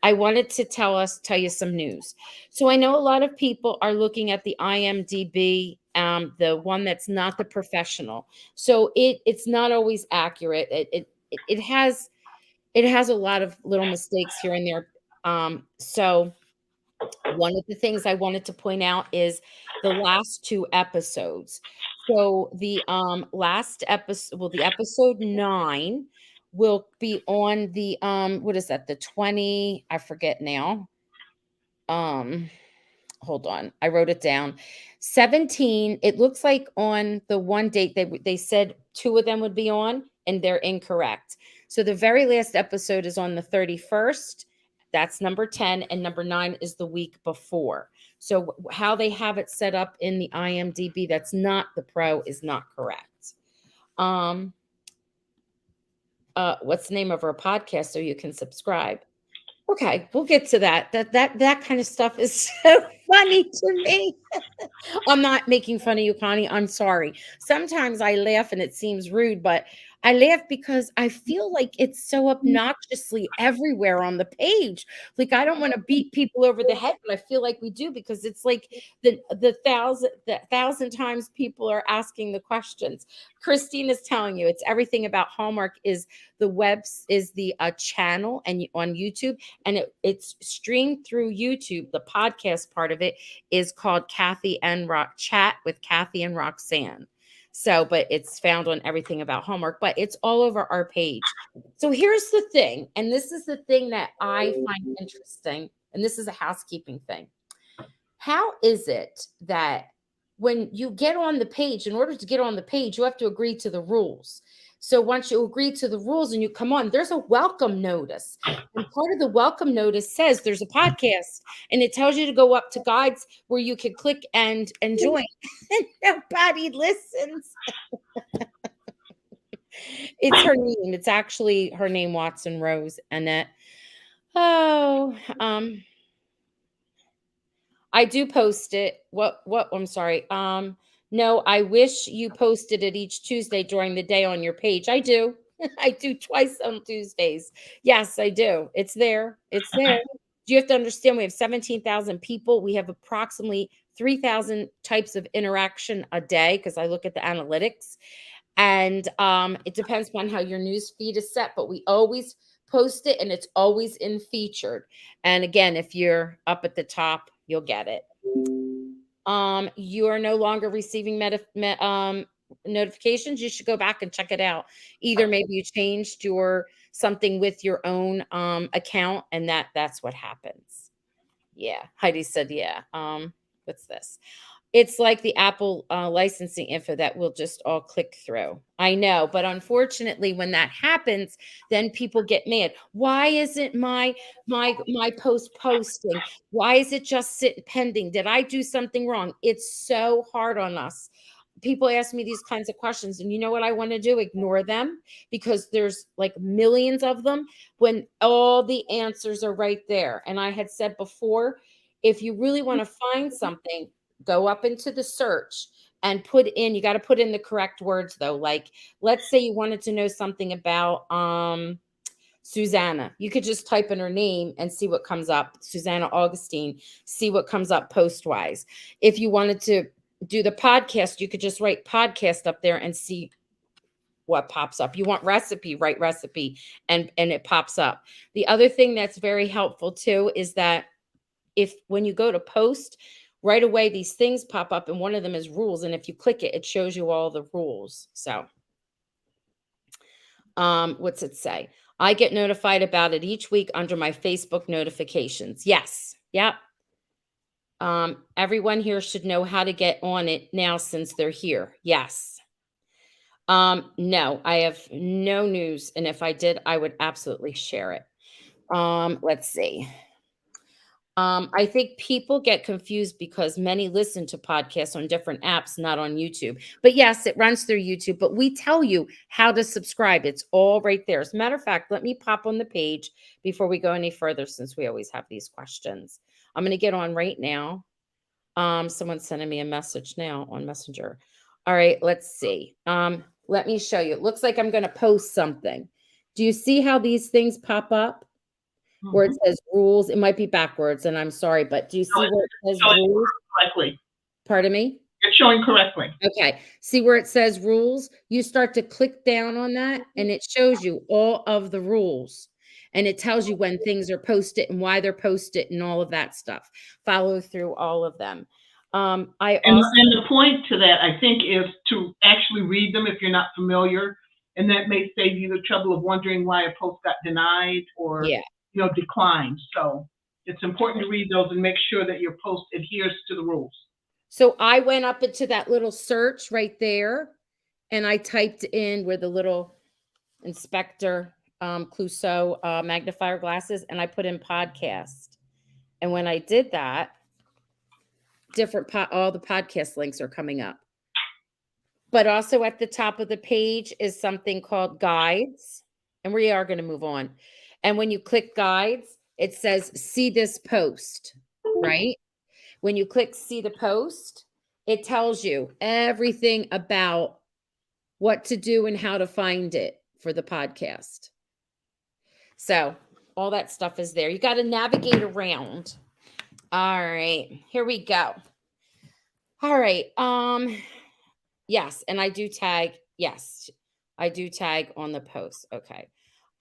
I wanted to tell you some news. So I know a lot of people are looking at the IMDb, the one that's not the professional. So it's not always accurate. It has a lot of little mistakes here and there. So one of the things I wanted to point out is the last 2 episodes. So the last episode, well, the episode 9 will be on the what is that? The 20, I forget now. Um Hold on. I wrote it down. 17, it looks like on the one date they said 2 of them would be on, and they're incorrect. So the very last episode is on the 31st. That's number 10, and number 9 is the week before. So how they have it set up in the IMDb, that's not the pro, is not correct. What's the name of our podcast so you can subscribe? Okay, we'll get to that. That kind of stuff is so funny to me. I'm not making fun of you, Connie. I'm sorry. Sometimes I laugh and it seems rude, but I laugh because I feel like it's so obnoxiously everywhere on the page. Like I don't want to beat people over the head, but I feel like we do because it's like the thousand times people are asking the questions. Christine is telling you it's everything about Hallmark is the channel and on YouTube, and it's streamed through YouTube. The podcast part of it is called Kathy and Chat with Kathy and Roxanne. So, but it's found on everything about Hallmark, but it's all over our page. So here's the thing, and this is the thing that I find interesting, and this is a housekeeping thing. How is it that when you get on the page, in order to get on the page, you have to agree to the rules? So once you agree to the rules and you come on, there's a welcome notice. And part of the welcome notice says there's a podcast, and it tells you to go up to guides where you can click and join. Nobody listens. It's her name. It's actually her name, Watson Rose Annette. Oh, I do post it. What? I'm sorry. No, I wish you posted it each Tuesday during the day on your page. I do. I do twice on Tuesdays. Yes, I do. It's there. It's there. You have to understand we have 17,000 people. We have approximately 3,000 types of interaction a day because I look at the analytics. And it depends on how your news feed is set, but we always post it and it's always in featured. And again, if you're up at the top, you'll get it. You are no longer receiving notifications. You should go back and check it out. Either maybe you changed your something with your own account, and that's what happens. Yeah, Heidi said, yeah. What's this? It's like the Apple licensing info that we'll just all click through. I know, but unfortunately, when that happens, then people get mad. Why isn't my post posting? Why is it just sitting pending? Did I do something wrong? It's so hard on us. People ask me these kinds of questions, and you know what I want to do? Ignore them because there's like millions of them when all the answers are right there. And I had said before, if you really want to find something, go up into the search and you got to put in the correct words though. Like, let's say you wanted to know something about Susanna. You could just type in her name and see what comes up. Susanna Augustine, see what comes up post-wise. If you wanted to do the podcast, you could just write podcast up there and see what pops up. You want recipe, write recipe, and it pops up. The other thing that's very helpful too is that when you go to post, right away these things pop up, and one of them is rules, and if you click it, it shows you all the rules. So what's it say? I get notified about it each week under my Facebook notifications. Yes. Yep. Everyone here should know how to get on it now since they're here. Yes. No, I have no news, and if I did, I would absolutely share it. Let's see. I think people get confused because many listen to podcasts on different apps, not on YouTube. But yes, it runs through YouTube, but we tell you how to subscribe. It's all right there. As a matter of fact, let me pop on the page before we go any further, since we always have these questions. I'm going to get on right now. Someone's sending me a message now on Messenger. All right, let's see. Let me show you. It looks like I'm going to post something. Do you see how these things pop up? Where it says rules, it might be backwards, and I'm sorry, but do you see where it says rules? Correctly. Pardon me? It's showing correctly. Okay. See where it says rules? You start to click down on that, and it shows you all of the rules. And it tells you when things are posted and why they're posted and all of that stuff. Follow through all of them. And the point to that, I think, is to actually read them if you're not familiar, and that may save you the trouble of wondering why a post got denied or declined. So it's important to read those and make sure that your post adheres to the rules. So I went up into that little search right there, and I typed in where the little Inspector Clouseau magnifier glasses, and I put in podcast. And when I did that, all the podcast links are coming up. But also at the top of the page is something called guides, and we are going to move on. And when you click guides, it says see this post, right? When you click see the post, it tells you everything about what to do and how to find it for the podcast. So all that stuff is there. You got to navigate around. All right, here we go. All right. Yes, and I do tag. Yes, I do tag on the post. Okay.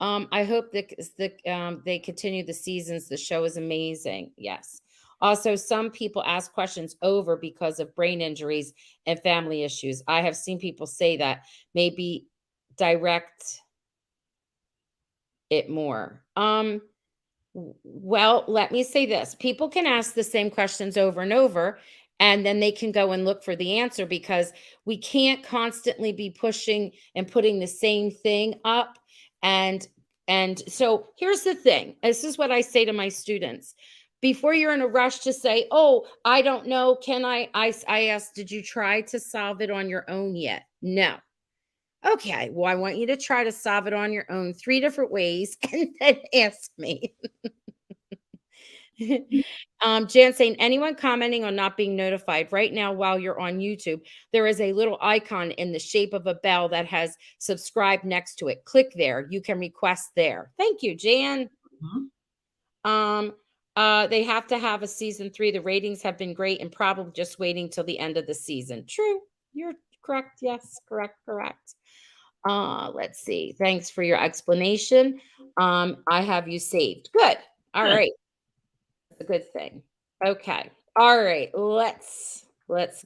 I hope that they continue the seasons. The show is amazing. Yes. Also, some people ask questions over because of brain injuries and family issues. I have seen people say that. Maybe direct it more. Well, let me say this. People can ask the same questions over and over, and then they can go and look for the answer, because we can't constantly be pushing and putting the same thing up. And so here's the thing. This is what I say to my students. Before you're in a rush to say, oh, I don't know, can I ask, did you try to solve it on your own yet? No. Okay, well, I want you to try to solve it on your own 3 different ways, and then ask me. Jan saying, anyone commenting on not being notified right now while you're on YouTube, there is a little icon in the shape of a bell that has subscribe next to it. Click there. You can request there. Thank you, Jan. They have to have a season 3. The ratings have been great and probably just waiting till the end of the season. True. You're correct. Yes, correct. Let's see. Thanks for your explanation. I have you saved. Good. All right. A good thing. Okay. All right. Let's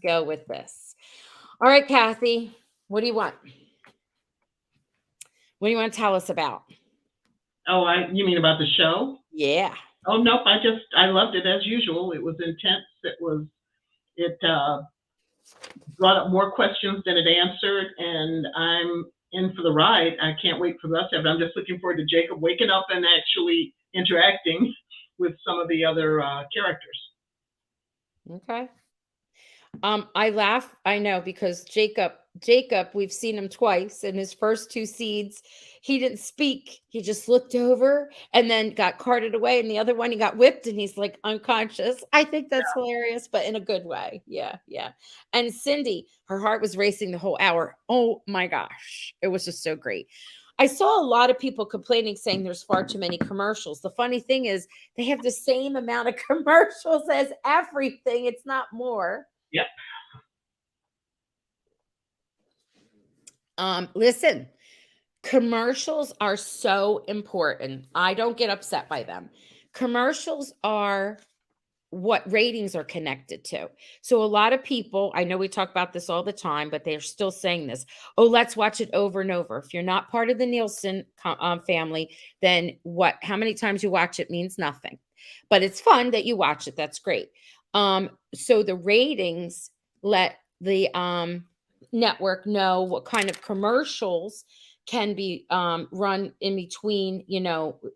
go with this. All right, Kathy, what do you want? What do you want to tell us about? Oh, you mean about the show? Yeah. Oh, nope. I loved it as usual. It was intense. It brought up more questions than it answered, and I'm in for the ride. I can't wait for the rest of it. I'm just looking forward to Jacob waking up and actually interacting with some of the other characters. Okay. I laugh. I know, because Jacob, we've seen him twice. In his first 2 seeds, he didn't speak. He just looked over and then got carted away. And the other one, he got whipped and he's like unconscious. I think that's hilarious, but in a good way. Yeah. And Cindy, her heart was racing the whole hour. Oh my gosh. It was just so great. I saw a lot of people complaining, saying there's far too many commercials. The funny thing is they have the same amount of commercials as everything. It's not more. Yep. Listen, commercials are so important. I don't get upset by them. Commercials are what ratings are connected to. So a lot of people, I know we talk about this all the time, but they're still saying this. Oh, let's watch it over and over. If you're not part of the Nielsen family, then how many times you watch it means nothing. But it's fun that you watch it. That's great. So the ratings let the network know what kind of commercials can be run in between,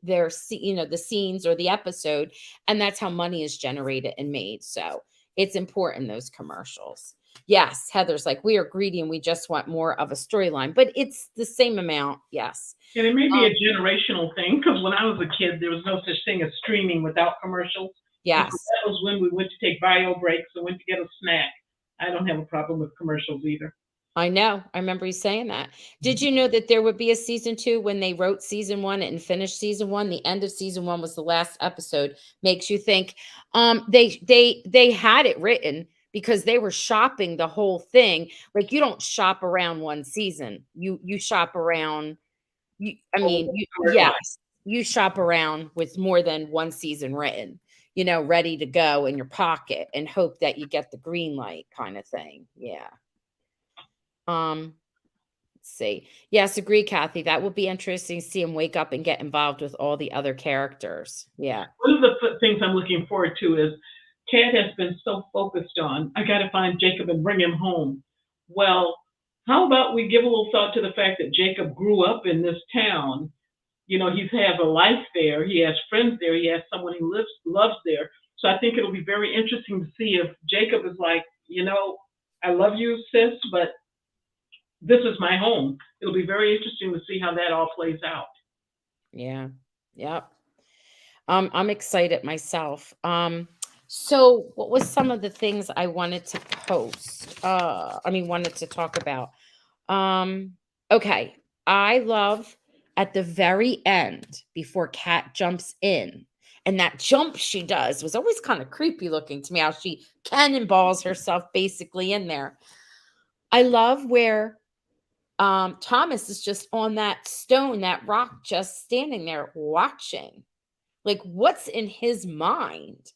their the scenes or the episode, and that's how money is generated and made. So it's important, those commercials. Yes, Heather's like, we are greedy and we just want more of a storyline, but it's the same amount. Yes. And it may be a generational thing, because when I was a kid, there was no such thing as streaming without commercials. Yes. So that was when we went to take bio breaks and went to get a snack. I don't have a problem with commercials either. I know. I remember you saying that. Did you know that there would be a season 2 when they wrote season 1 and finished season 1? The end of season 1 was the last episode. Makes you think they had it written because they were shopping the whole thing. Like, you don't shop around one season. You shop around yes, you shop around with more than one season written, ready to go in your pocket and hope that you get the green light kind of thing. Yeah. Let's see. Yes, agree, Kathy. That would be interesting to see him wake up and get involved with all the other characters. Yeah. One of the things I'm looking forward to is Ted has been so focused on, I got to find Jacob and bring him home. Well, how about we give a little thought to the fact that Jacob grew up in this town? He's had a life there. He has friends there. He has someone he loves there. So I think it'll be very interesting to see if Jacob is like, I love you, sis, but this is my home. It'll be very interesting to see how that all plays out. Yeah. Yep. I'm excited myself. So what was some of the things I wanted to post? Wanted to talk about. Okay. I love at the very end, before Kat jumps in, and that jump she does was always kind of creepy looking to me, how she cannonballs herself basically in there. I love where Thomas is just on that stone, that rock, just standing there watching. Like, what's in his mind?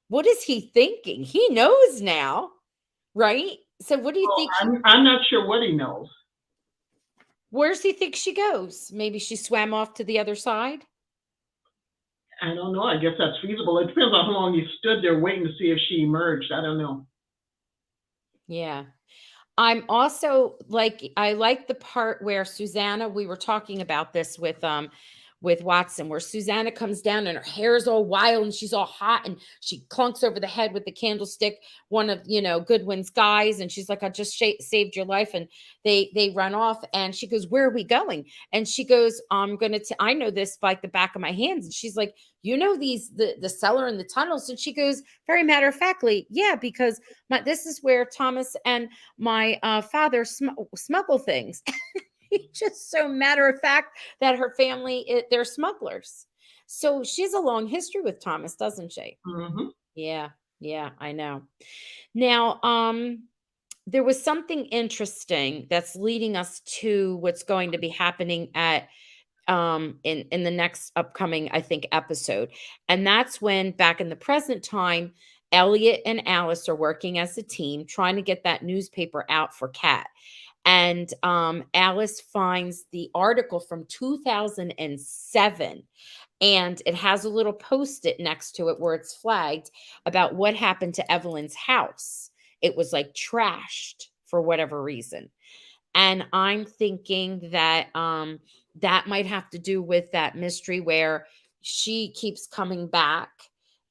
What is he thinking? He knows now, right? So what do you think? I'm not sure what he knows. Where does he think she goes? Maybe she swam off to the other side? I don't know. I guess that's feasible. It depends on how long he stood there waiting to see if she emerged. I don't know. Yeah. I'm also I like the part where Susanna, we were talking about this with Watson, where Susanna comes down and her hair is all wild and she's all hot and she clunks over the head with the candlestick, one of, Goodwin's guys. And she's like, I just saved your life. And they run off and she goes, where are we going? And she goes, I know this like the back of my hands. And she's like, the cellar and the tunnels. And she goes, very matter of factly, yeah, because this is where Thomas and my father smuggle things. Just so matter of fact that her family, they're smugglers. So she's a long history with Thomas, doesn't she? Mm-hmm. Yeah, I know. Now, there was something interesting that's leading us to what's going to be happening at in the next upcoming, I think, episode. And that's when, back in the present time, Elliot and Alice are working as a team trying to get that newspaper out for Kat. And Alice finds the article from 2007, and it has a little post-it next to it where it's flagged about what happened to Evelyn's house. It was like trashed for whatever reason. And I'm thinking that that might have to do with that mystery where she keeps coming back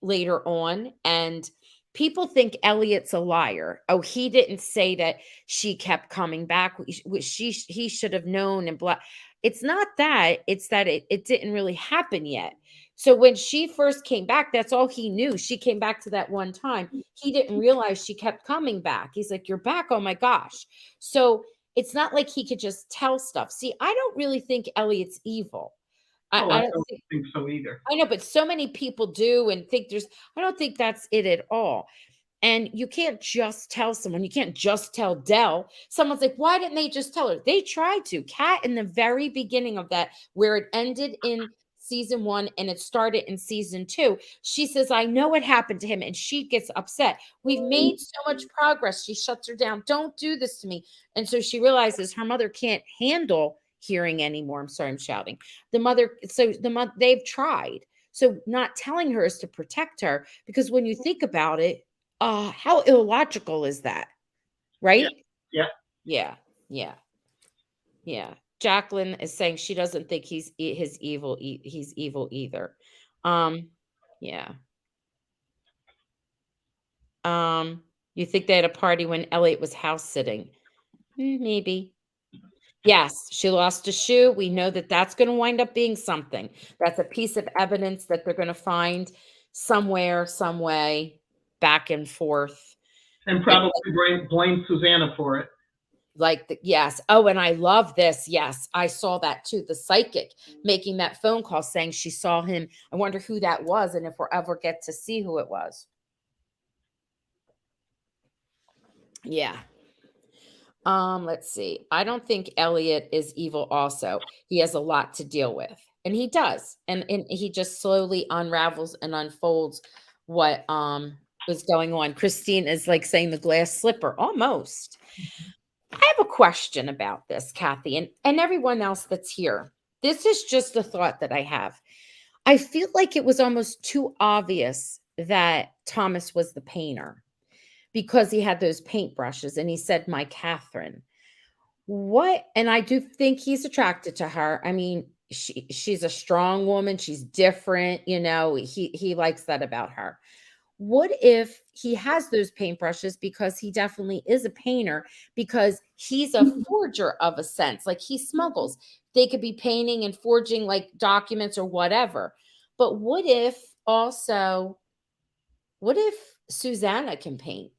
later on, and people think Elliot's a liar. Oh, he didn't say that she kept coming back. He should have known and blah. It's not that. It's that it didn't really happen yet. So when she first came back, that's all he knew. She came back to that one time. He didn't realize she kept coming back. He's like, you're back. Oh my gosh. So it's not like he could just tell stuff. See, I don't really think Elliot's evil. I don't think so either. I know, but so many people do and think I don't think that's it at all. And you can't just tell someone, you can't just tell Dell. Someone's like, why didn't they just tell her? They tried to. Kat, in the very beginning of that, where it ended in season 1 and it started in season 2, she says, I know what happened to him. And she gets upset. We've made so much progress. She shuts her down. Don't do this to me. And so she realizes her mother can't handle hearing anymore. I'm sorry, I'm shouting. They've tried. So not telling her is to protect her, because when you think about it, how illogical is that? Right? Yeah. Yeah. Jacqueline is saying she doesn't think he's he's evil either. Yeah. You think they had a party when Elliot was house sitting? Maybe. Yes, she lost a shoe. We know that that's going to wind up being something. That's a piece of evidence that they're going to find somewhere, some way, back and forth. And probably blame Susanna for it. Yes. Oh, and I love this. Yes, I saw that too. The psychic making that phone call saying she saw him. I wonder who that was and if we'll ever get to see who it was. Yeah. Let's see. I don't think Elliot is evil also. He has a lot to deal with. And he does. And he just slowly unravels and unfolds what is going on. Christine is like saying the glass slipper almost. I have a question about this, Kathy, and everyone else that's here. This is just a thought that I have. I feel like it was almost too obvious that Thomas was the painter because he had those paintbrushes and he said, "My Catherine." What? And I do think he's attracted to her. I mean, she's a strong woman. She's different. He likes that about her. What if he has those paintbrushes because he definitely is a painter, because he's a forger of a sense, like he smuggles. They could be painting and forging like documents or whatever. But what if Susanna can paint?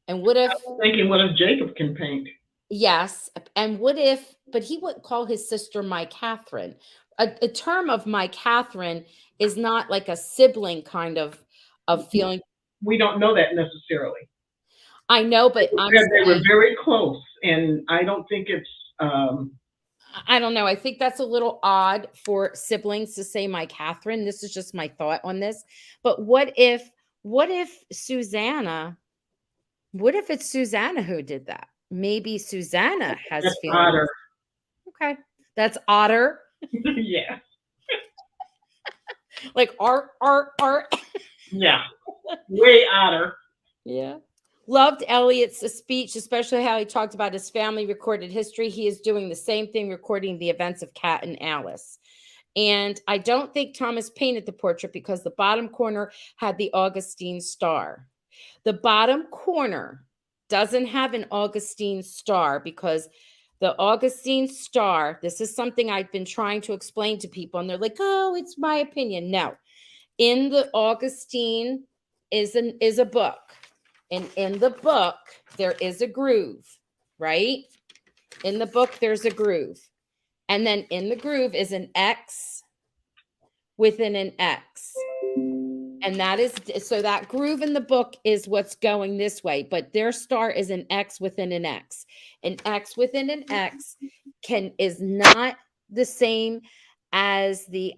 And what if thinking, what if Jacob can paint? Yes. And but he wouldn't call his sister my Catherine. A term of my Catherine is not like a sibling kind of feeling. We don't know that necessarily. I know, but they were very close, and I don't think it's. I don't know. I think that's a little odd for siblings to say my Catherine. This is just my thought on this. But what if Susanna? What if it's Susanna who did that? Maybe Susanna has That's feelings. Otter. Okay, that's Otter. Yeah. Like art. Yeah. Way Otter. Yeah. Loved Elliot's speech, especially how he talked about his family recorded history. He is doing the same thing, recording the events of Kat and Alice. And I don't think Thomas painted the portrait because the bottom corner had the Augustine star. The bottom corner doesn't have an Augustine star because the Augustine star, this is something I've been trying to explain to people, and they're like, "Oh, it's my opinion." No. In the Augustine is a book. And in the book, there is a groove, right? In the book, there's a groove. And then in the groove is an X within an X. And that groove in the book is what's going this way, but their star is an X within an X. An X within an X is not the same as the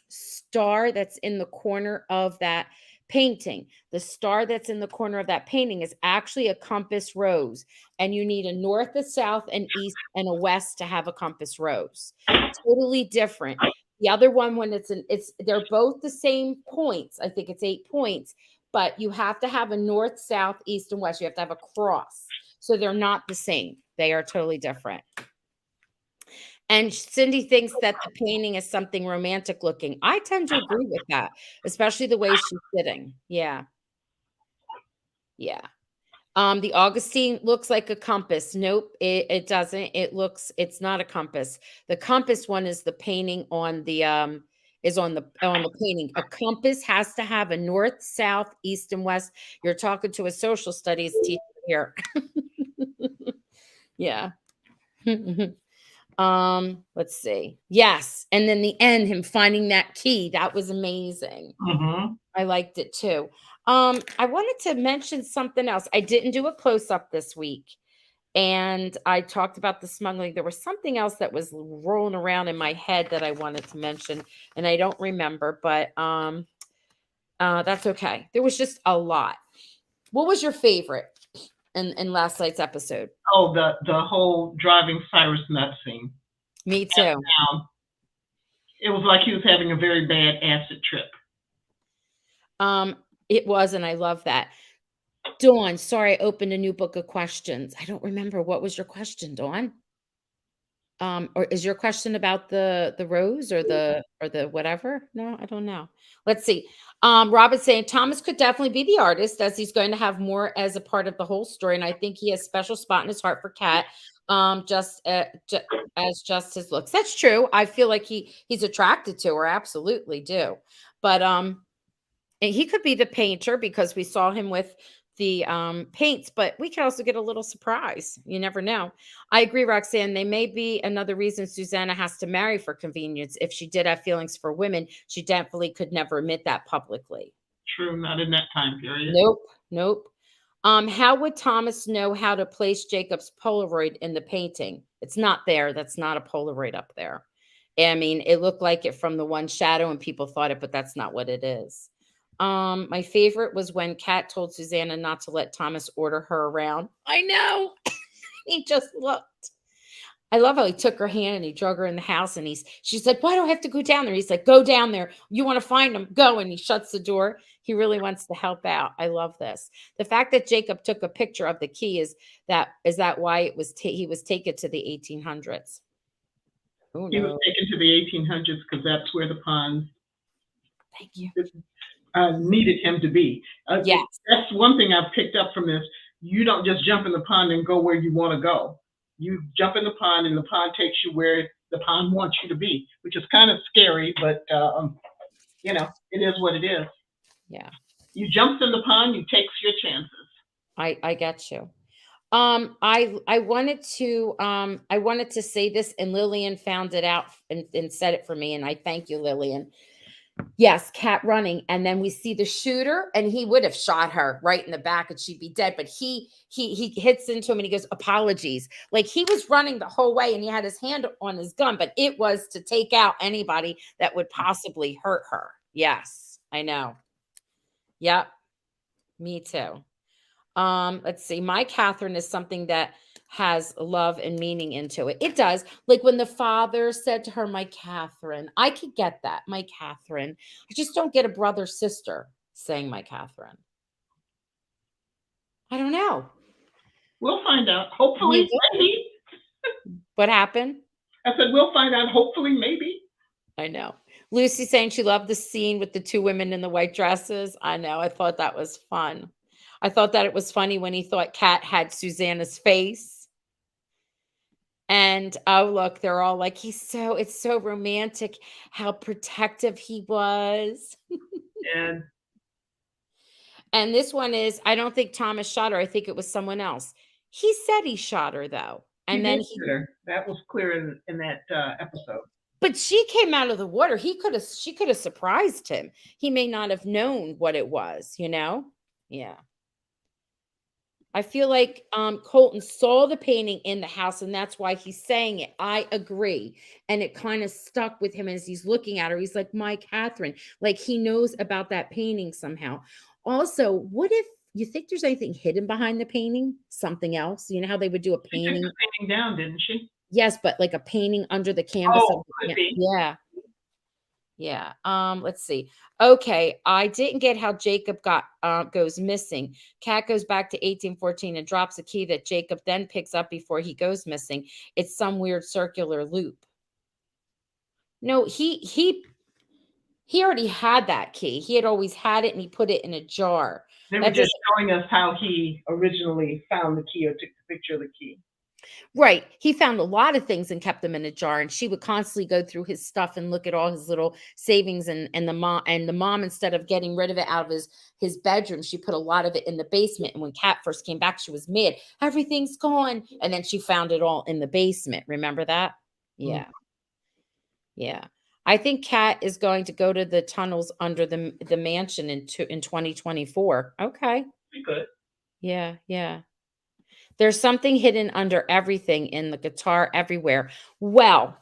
star that's in the corner of that painting. The star that's in the corner of that painting is actually a compass rose, and you need a north, a south, an east, and a west to have a compass rose. Totally different. The other one, when they're both the same points. I think it's 8 points, but you have to have a north, south, east, and west. You have to have a cross. So they're not the same. They are totally different. And Cindy thinks that the painting is something romantic looking. I tend to agree with that, especially the way she's sitting. Yeah. Yeah. The Augustine looks like a compass. Nope, it doesn't. It's not a compass. The compass one is the painting on the painting. A compass has to have a north, south, east, and west. You're talking to a social studies teacher here. Yeah. Let's see. Yes. And then the end, him finding that key, that was amazing. Mm-hmm. I liked it too. I wanted to mention something else. I didn't do a close-up this week, and I talked about the smuggling. There was something else that was rolling around in my head that I wanted to mention, and I don't remember, but that's okay. There was just a lot. What was your favorite in last night's episode? Oh, the whole driving Cyrus nuts scene. Me too. It was like he was having a very bad acid trip. It was, and I love that. Dawn, sorry, I opened a new book of questions. I don't remember. What was your question, Dawn? Or is your question about the rose or the whatever? No, I don't know. Let's see. Robin's saying Thomas could definitely be the artist as he's going to have more as a part of the whole story, and I think he has special spot in his heart for Kat, as just his looks. That's true. I feel like he's attracted to her. Absolutely do. But and he could be the painter because we saw him with the paints, but we could also get a little surprise. You never know. I agree, Roxanne. They may be another reason Susanna has to marry for convenience. If she did have feelings for women, she definitely could never admit that publicly. True, not in that time period. Nope, nope. How would Thomas know how to place Jacob's Polaroid in the painting? It's not there. That's not a Polaroid up there. I mean, it looked like it from the one shadow and people thought it, but that's not what it is. My favorite was when Kat told Susanna not to let Thomas order her around. I know. He just looked. I love how he took her hand and he drug her in the house and she's like, why do I have to go down there? He's like, go down there. You want to find him? Go. And he shuts the door. He really wants to help out. I love this. The fact that Jacob took a picture of the key is that why it was he was taken to the 1800s? Oh, He no. was taken to the 1800s because that's where the pond. Thank you. Needed him to be. Yes. That's one thing I've picked up from this. You don't just jump in the pond and go where you want to go. You jump in the pond and the pond takes you where the pond wants you to be, which is kind of scary, but you know, it is what it is. Yeah. You jump in the pond, you take your chances. I get you. I wanted to say this, and Lillian found it out and said it for me, and I thank you, Lillian. Yes, Kat running, and then we see the shooter, and he would have shot her right in the back, and she'd be dead. But he hits into him, and he goes, "Apologies." Like he was running the whole way, and he had his hand on his gun, but it was to take out anybody that would possibly hurt her. Yes, I know. Yep, me too. Let's see. My Catherine is something that has love and meaning into it. It does. Like when the father said to her, my Catherine, I could get that. My Catherine. I just don't get a brother sister saying my Catherine. I don't know. We'll find out. Hopefully, maybe. What happened? I said, we'll find out. Hopefully, maybe. I know. Lucy saying she loved the scene with the two women in the white dresses. I know. I thought that was fun. I thought that it was funny when he thought Kat had Susanna's face. And oh, look, they're all like, it's so romantic how protective he was. And this one is, I don't think Thomas shot her. I think it was someone else. He said he shot her though. And then that was clear in that episode. But she came out of the water. She could have surprised him. He may not have known what it was, you know? Yeah. I feel like Colton saw the painting in the house, and that's why he's saying it. I agree. And it kind of stuck with him as he's looking at her. He's like, my Catherine. Like he knows about that painting somehow. Also, what if you think there's anything hidden behind the painting? Something else? You know how they would do a painting? She took the painting down, didn't she? Yes, but like a painting under the canvas. Oh, could be. Yeah. Yeah. Let's see. Okay. I didn't get how Jacob goes missing. Kat goes back to 1814 and drops a key that Jacob then picks up before he goes missing. It's some weird circular loop. No, he already had that key. He had always had it and he put it in a jar. They were just showing us how he originally found the key or took the picture of the key. Right. He found a lot of things and kept them in a jar, and she would constantly go through his stuff and look at all his little savings, and the mom, instead of getting rid of it out of his bedroom, she put a lot of it in the basement. And when Kat first came back, she was mad. Everything's gone. And then she found it all in the basement. Remember that? Yeah. Mm-hmm. Yeah. I think Kat is going to go to the tunnels under the mansion in 2024. Okay. Pretty good. Yeah. Yeah. There's something hidden under everything, in the guitar, everywhere. Well,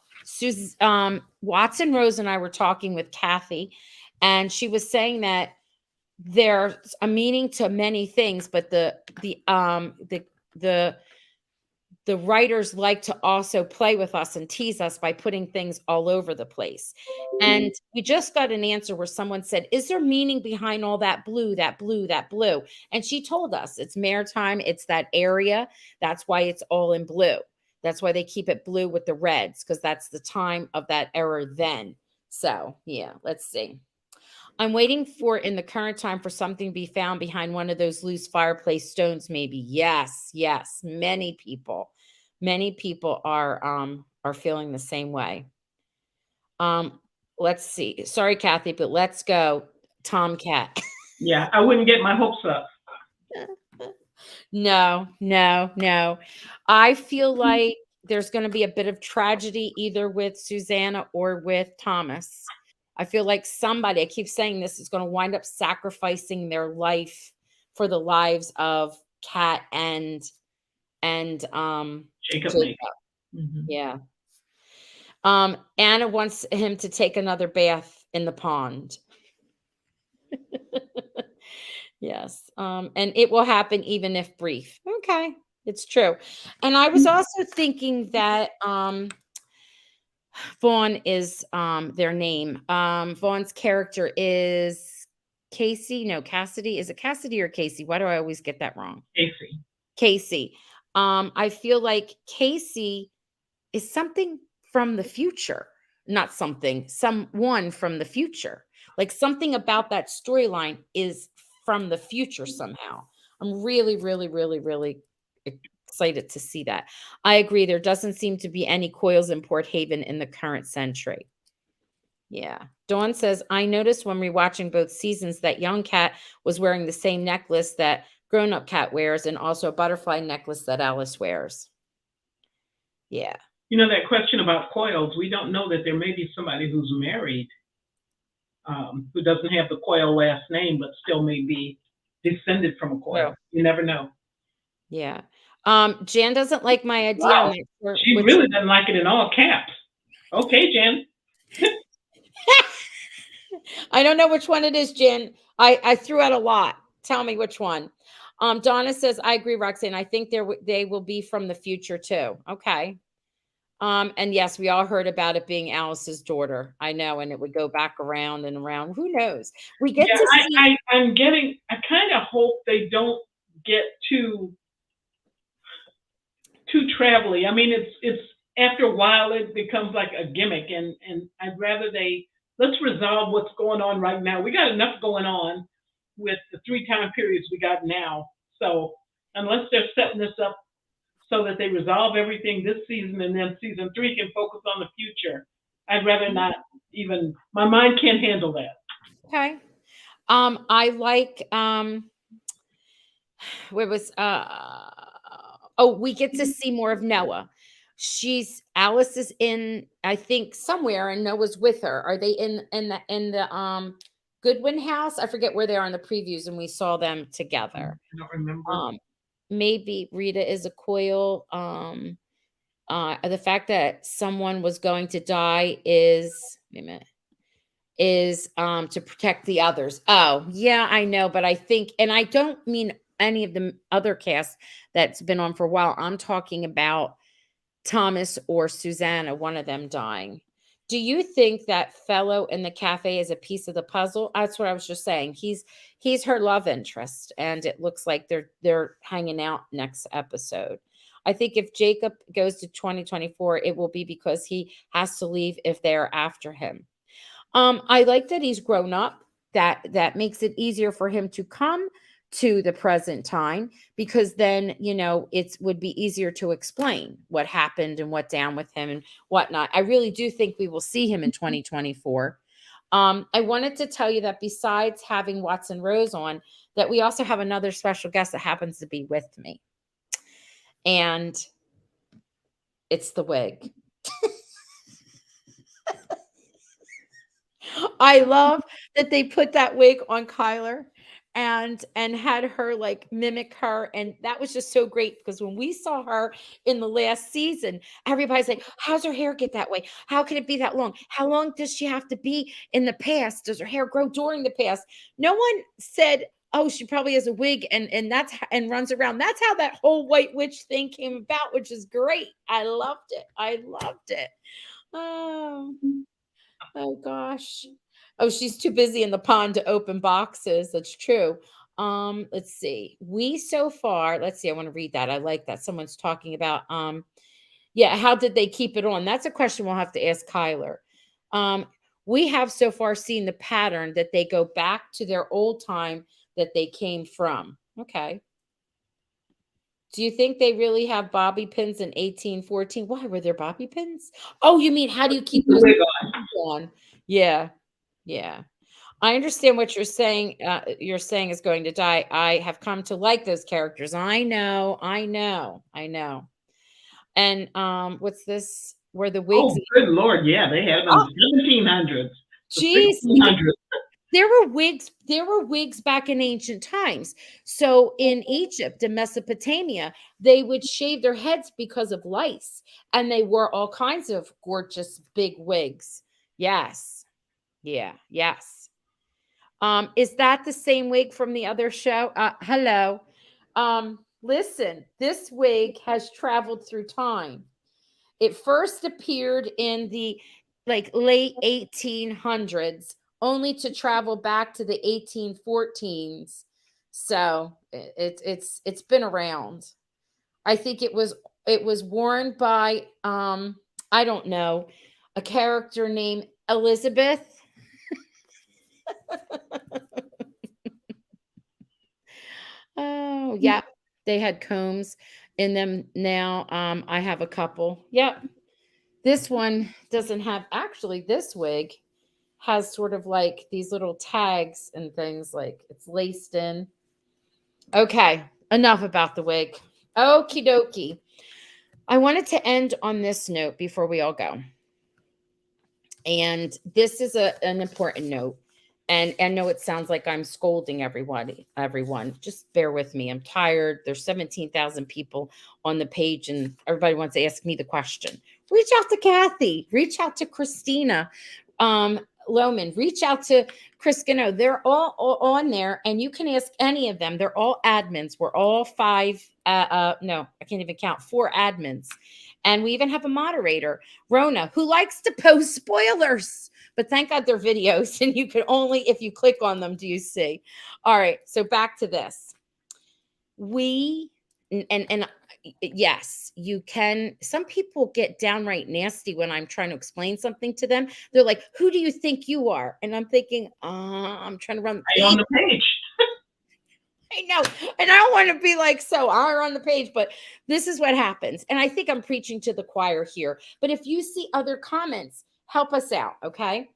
Watson Rose and I were talking with Kathy, and she was saying that there's a meaning to many things, but the writers like to also play with us and tease us by putting things all over the place. And we just got an answer where someone said, is there meaning behind all that blue, that blue, that blue? And she told us it's maritime. It's that area. That's why it's all in blue. That's why they keep it blue with the reds, because that's the time of that era then. So, yeah, let's see. I'm waiting for in the current time for something to be found behind one of those loose fireplace stones, maybe. Yes, yes. Many people are feeling the same way. Let's see. Sorry, Kathy, but let's go. Tomcat. Yeah, I wouldn't get my hopes up. No, no, no. I feel like there's going to be a bit of tragedy either with Susanna or with Thomas. I feel like somebody, I keep saying this, is going to wind up sacrificing their life for the lives of Kat and Jacob. Jacob. Mm-hmm. Yeah. Anna wants him to take another bath in the pond. Yes. And it will happen even if brief. Okay. It's true. And I was also thinking that Vaughn is their name. Vaughn's character is Casey. No, Cassidy. Is it Cassidy or Casey? Why do I always get that wrong? Casey. Casey. I feel like Casey is something from the future. Not something, someone from the future. Like something about that storyline is from the future somehow. I'm really, really, really, really excited to see that. I agree. There doesn't seem to be any coils in Port Haven in the current century. Yeah. Dawn says, I noticed when rewatching both seasons that young Cat was wearing the same necklace that grown-up Cat wears and also a butterfly necklace that Alice wears. Yeah. You know, that question about coils, we don't know that there may be somebody who's married who doesn't have the Coil last name, but still may be descended from a Coil. You never know. Yeah. Jan doesn't like my idea. Wow. She really doesn't like it in all caps. Okay, Jan. I don't know which one it is, Jan. I threw out a lot. Tell me which one. Donna says, I agree, Roxanne. I think they will be from the future too. Okay. And yes, we all heard about it being Alice's daughter. I know, and it would go back around and around. Who knows? We get to see. I kind of hope they don't get too travel-y. I mean, it's after a while it becomes like a gimmick, and I'd rather let's resolve what's going on right now. We got enough going on with the 3 time periods we got now. So unless they're setting this up so that they resolve everything this season and then season 3 can focus on the future, I'd rather not even, my mind can't handle that. Okay. I like, we get to see more of Noah. Alice is in, I think, somewhere, and Noah's with her. Are they in the Goodwin house? I forget where they are in the previews, and we saw them together. I don't remember. Maybe Rita is a Coil. The fact that someone was going to die is, wait a minute, is to protect the others. Oh, yeah, I know, but I think, and I don't mean any of the other cast that's been on for a while. I'm talking about Thomas or Susanna, one of them dying. Do you think that fellow in the cafe is a piece of the puzzle? That's what I was just saying. He's her love interest, and it looks like they're hanging out next episode. I think if Jacob goes to 2024, it will be because he has to leave if they're after him. I like that he's grown up. That makes it easier for him to come to the present time, because then, it would be easier to explain what happened and what down with him and whatnot. I really do think we will see him in 2024. I wanted to tell you that besides having Watson Rose on, that we also have another special guest that happens to be with me. And it's the wig. I love that they put that wig on Kyler and had her like mimic her, and that was just so great, because when we saw her in the last season, everybody's like, how's her hair get that way? How can it be that long? How long does she have to be in the past? Does her hair grow during the past? No one said, oh, she probably has a wig and that's and runs around. That's how that whole white witch thing came about, which is great. I loved it. Oh gosh. Oh, she's too busy in the pond to open boxes. That's true. Let's see. Let's see, I want to read that. I like that. Someone's talking about Yeah, how did they keep it on? That's a question we'll have to ask Kyler. We have so far seen the pattern that they go back to their old time that they came from. Okay. Do you think they really have bobby pins in 1814? Why were there bobby pins? Oh, you mean how do you keep The those wig on? Yeah. Yeah. I understand what you're saying. You're saying is going to die. I have come to like those characters. I know. I know. I know. And what's this? Where the wigs? Oh, good Lord. Yeah, they had them in Oh, the 1700s, the geez. 1600s. There were wigs. There were wigs back in ancient times. So in Egypt and Mesopotamia, they would shave their heads because of lice, and they wore all kinds of gorgeous big wigs. Yes. Yeah. Yes. Is that the same wig from the other show? Hello. Listen, this wig has traveled through time. It first appeared in the like late 1800s, only to travel back to the 1814s. So it's been around. I think it was worn by I don't know, a character named Elizabeth. Oh, yeah. They had combs in them now. I have a couple. Yep. This one doesn't have, actually, this wig has sort of like these little tags and things, like it's laced in. Okay, enough about the wig. Okie dokie. I wanted to end on this note before we all go. And this is an important note. And I know it sounds like I'm scolding everyone. Just bear with me. I'm tired. There's 17,000 people on the page, and everybody wants to ask me the question. Reach out to Kathy. Reach out to Christina Lohman. Reach out to Chris Gano. They're all on there, and you can ask any of them. They're all admins. We're all five. No, I can't even count. 4 admins. And we even have a moderator, Rona, who likes to post spoilers. But thank God they're videos, and you can only, if you click on them, do you see? All right, so back to this. And yes, you can. Some people get downright nasty when I'm trying to explain something to them. They're like, "Who do you think you are?" And I'm thinking, I'm trying to run. Are you on the page? I know. And I don't want to be like, so are on the page, but this is what happens. And I think I'm preaching to the choir here. But if you see other comments, help us out. Okay.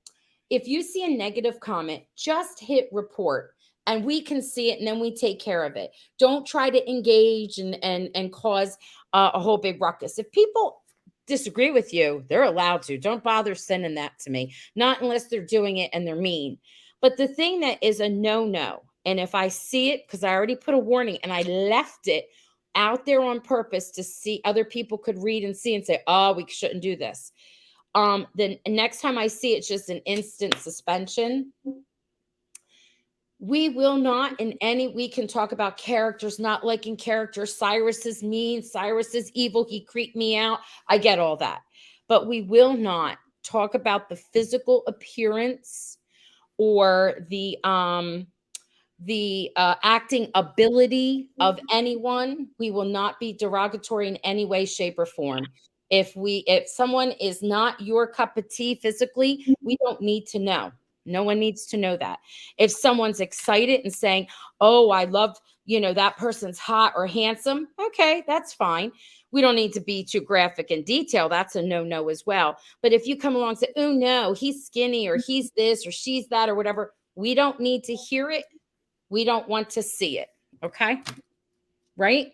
If you see a negative comment, just hit report and we can see it, and then we take care of it. Don't try to engage and cause a whole big ruckus. If people disagree with you, they're allowed to. Don't bother sending that to me, not unless they're doing it and they're mean. But the thing that is a no, and if I see it, because I already put a warning and I left it out there on purpose to see other people could read and see and say, oh, we shouldn't do this. Then next time I see it's just an instant suspension. We will not we can talk about characters, not liking characters. Cyrus is mean. Cyrus is evil. He creeped me out. I get all that. But we will not talk about the physical appearance or the acting ability of anyone. We will not be derogatory in any way, shape, or form. If someone is not your cup of tea physically, we don't need to know. No one needs to know that. If someone's excited and saying, oh, I love, that person's hot or handsome, okay, that's fine. We don't need to be too graphic in detail. That's a no as well. But if you come along and say, oh no, he's skinny, or he's this, or she's that, or whatever, we don't need to hear it. We don't want to see it. Okay. Right?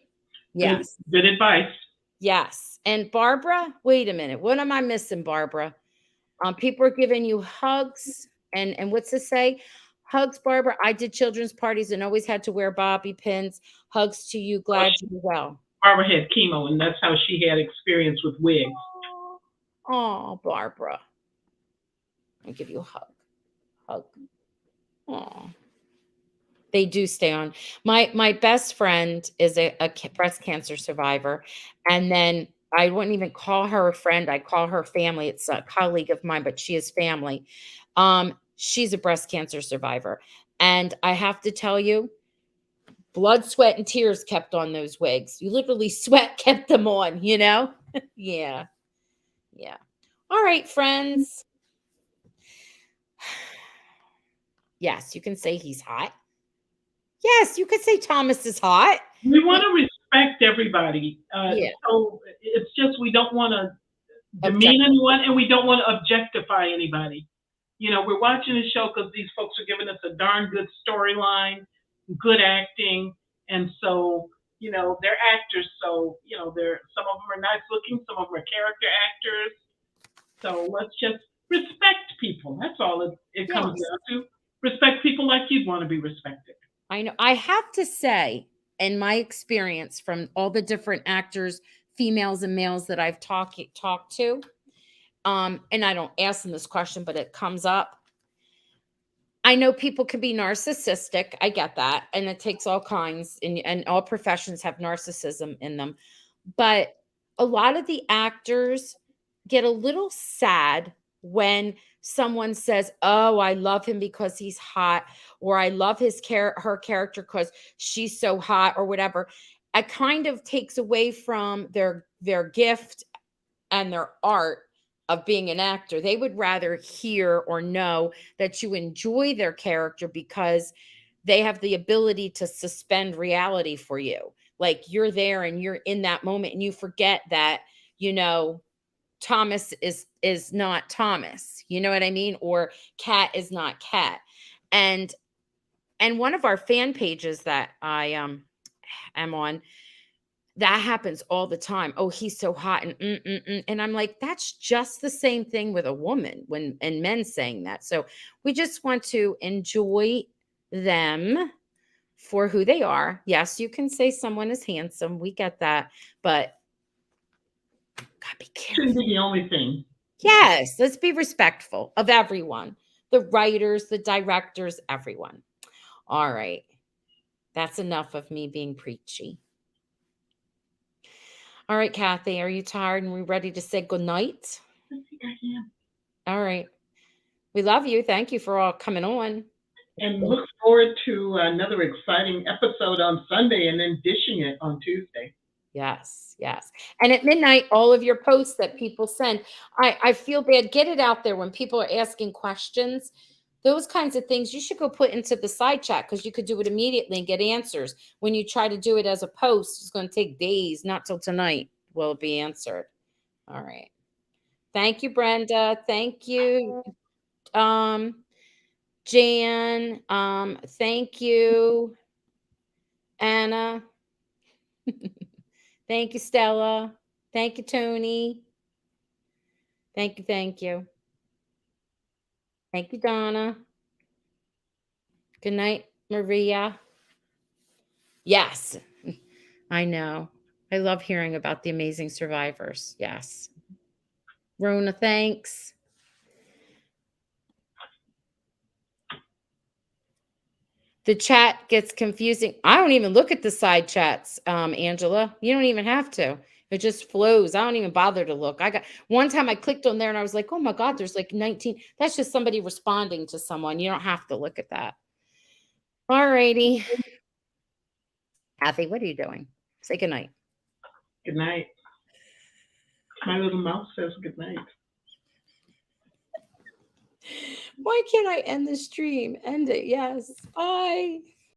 Yes. Good advice. Yes. And Barbara, wait a minute. What am I missing, Barbara? People are giving you hugs. And what's this say? Hugs, Barbara. I did children's parties and always had to wear bobby pins. Hugs to you. Glad you're well. Barbara had chemo, and that's how she had experience with wigs. Oh, Barbara. I'll give you a hug. Hug. Oh. They do stay on. My best friend is a breast cancer survivor. And then I wouldn't even call her a friend. I call her family. It's a colleague of mine, but she is family. She's a breast cancer survivor. And I have to tell you, blood, sweat, and tears kept on those wigs. You literally sweat kept them on, Yeah. Yeah. All right, friends. Yes, you can say he's hot. Yes, you could say Thomas is hot. We want to respect everybody. Yeah. So it's just we don't want to Object. demean anyone and we don't want to objectify anybody. You know, we're watching the show because these folks are giving us a darn good storyline, good acting, and so you know they're actors. So you know, they're some of them are nice looking, some of them are character actors. So let's just respect people. That's all it comes Yes. down to. Respect people like you'd want to be respected. I know. I have to say, in my experience from all the different actors, females and males that I've talked to, and I don't ask them this question, but it comes up. I know people can be narcissistic. I get that. And it takes all kinds, and all professions have narcissism in them. But a lot of the actors get a little sad when someone says, "Oh, I love him because he's hot," or "I love her character because she's so hot," or whatever. It kind of takes away from their gift and their art of being an actor. They would rather hear or know that you enjoy their character because they have the ability to suspend reality for you. Like you're there and you're in that moment and you forget that, you know, Thomas is not Thomas. You know what I mean? Or Cat is not Cat. And one of our fan pages that I am on, that happens all the time. Oh, he's so hot and I'm like, that's just the same thing with a woman when and men saying that. So we just want to enjoy them for who they are. Yes, you can say someone is handsome. We get that, but gotta be Shouldn't careful. be the only thing. Yes, let's be respectful of everyone. The writers, the directors, everyone. All right. That's enough of me being preachy. All right, Kathy, are you tired and we ready to say good night? I think I am. All right. We love you. Thank you for all coming on. And look forward to another exciting episode on Sunday and then dishing it on Tuesday. Yes, yes. And at midnight, all of your posts that people send, I feel bad. Get it out there when people are asking questions. Those kinds of things you should go put into the side chat because you could do it immediately and get answers. When you try to do it as a post, it's going to take days, not till tonight will it be answered. All right. Thank you, Brenda. Thank you, Jan. Thank you, Anna. Thank you, Stella. Thank you, Tony. Thank you. Thank you. Thank you, Donna. Good night, Maria. Yes, I know. I love hearing about the amazing survivors. Yes. Rona, thanks. The chat gets confusing. I don't even look at the side chats, Angela. You don't even have to. It just flows. I don't even bother to look. I got one time I clicked on there and I was like, oh my God, there's like 19. That's just somebody responding to someone. You don't have to look at that. All righty. Kathy, what are you doing? Say good night. Good night. My little mouse says good night. Why can't I end the stream? End it. Yes. Bye.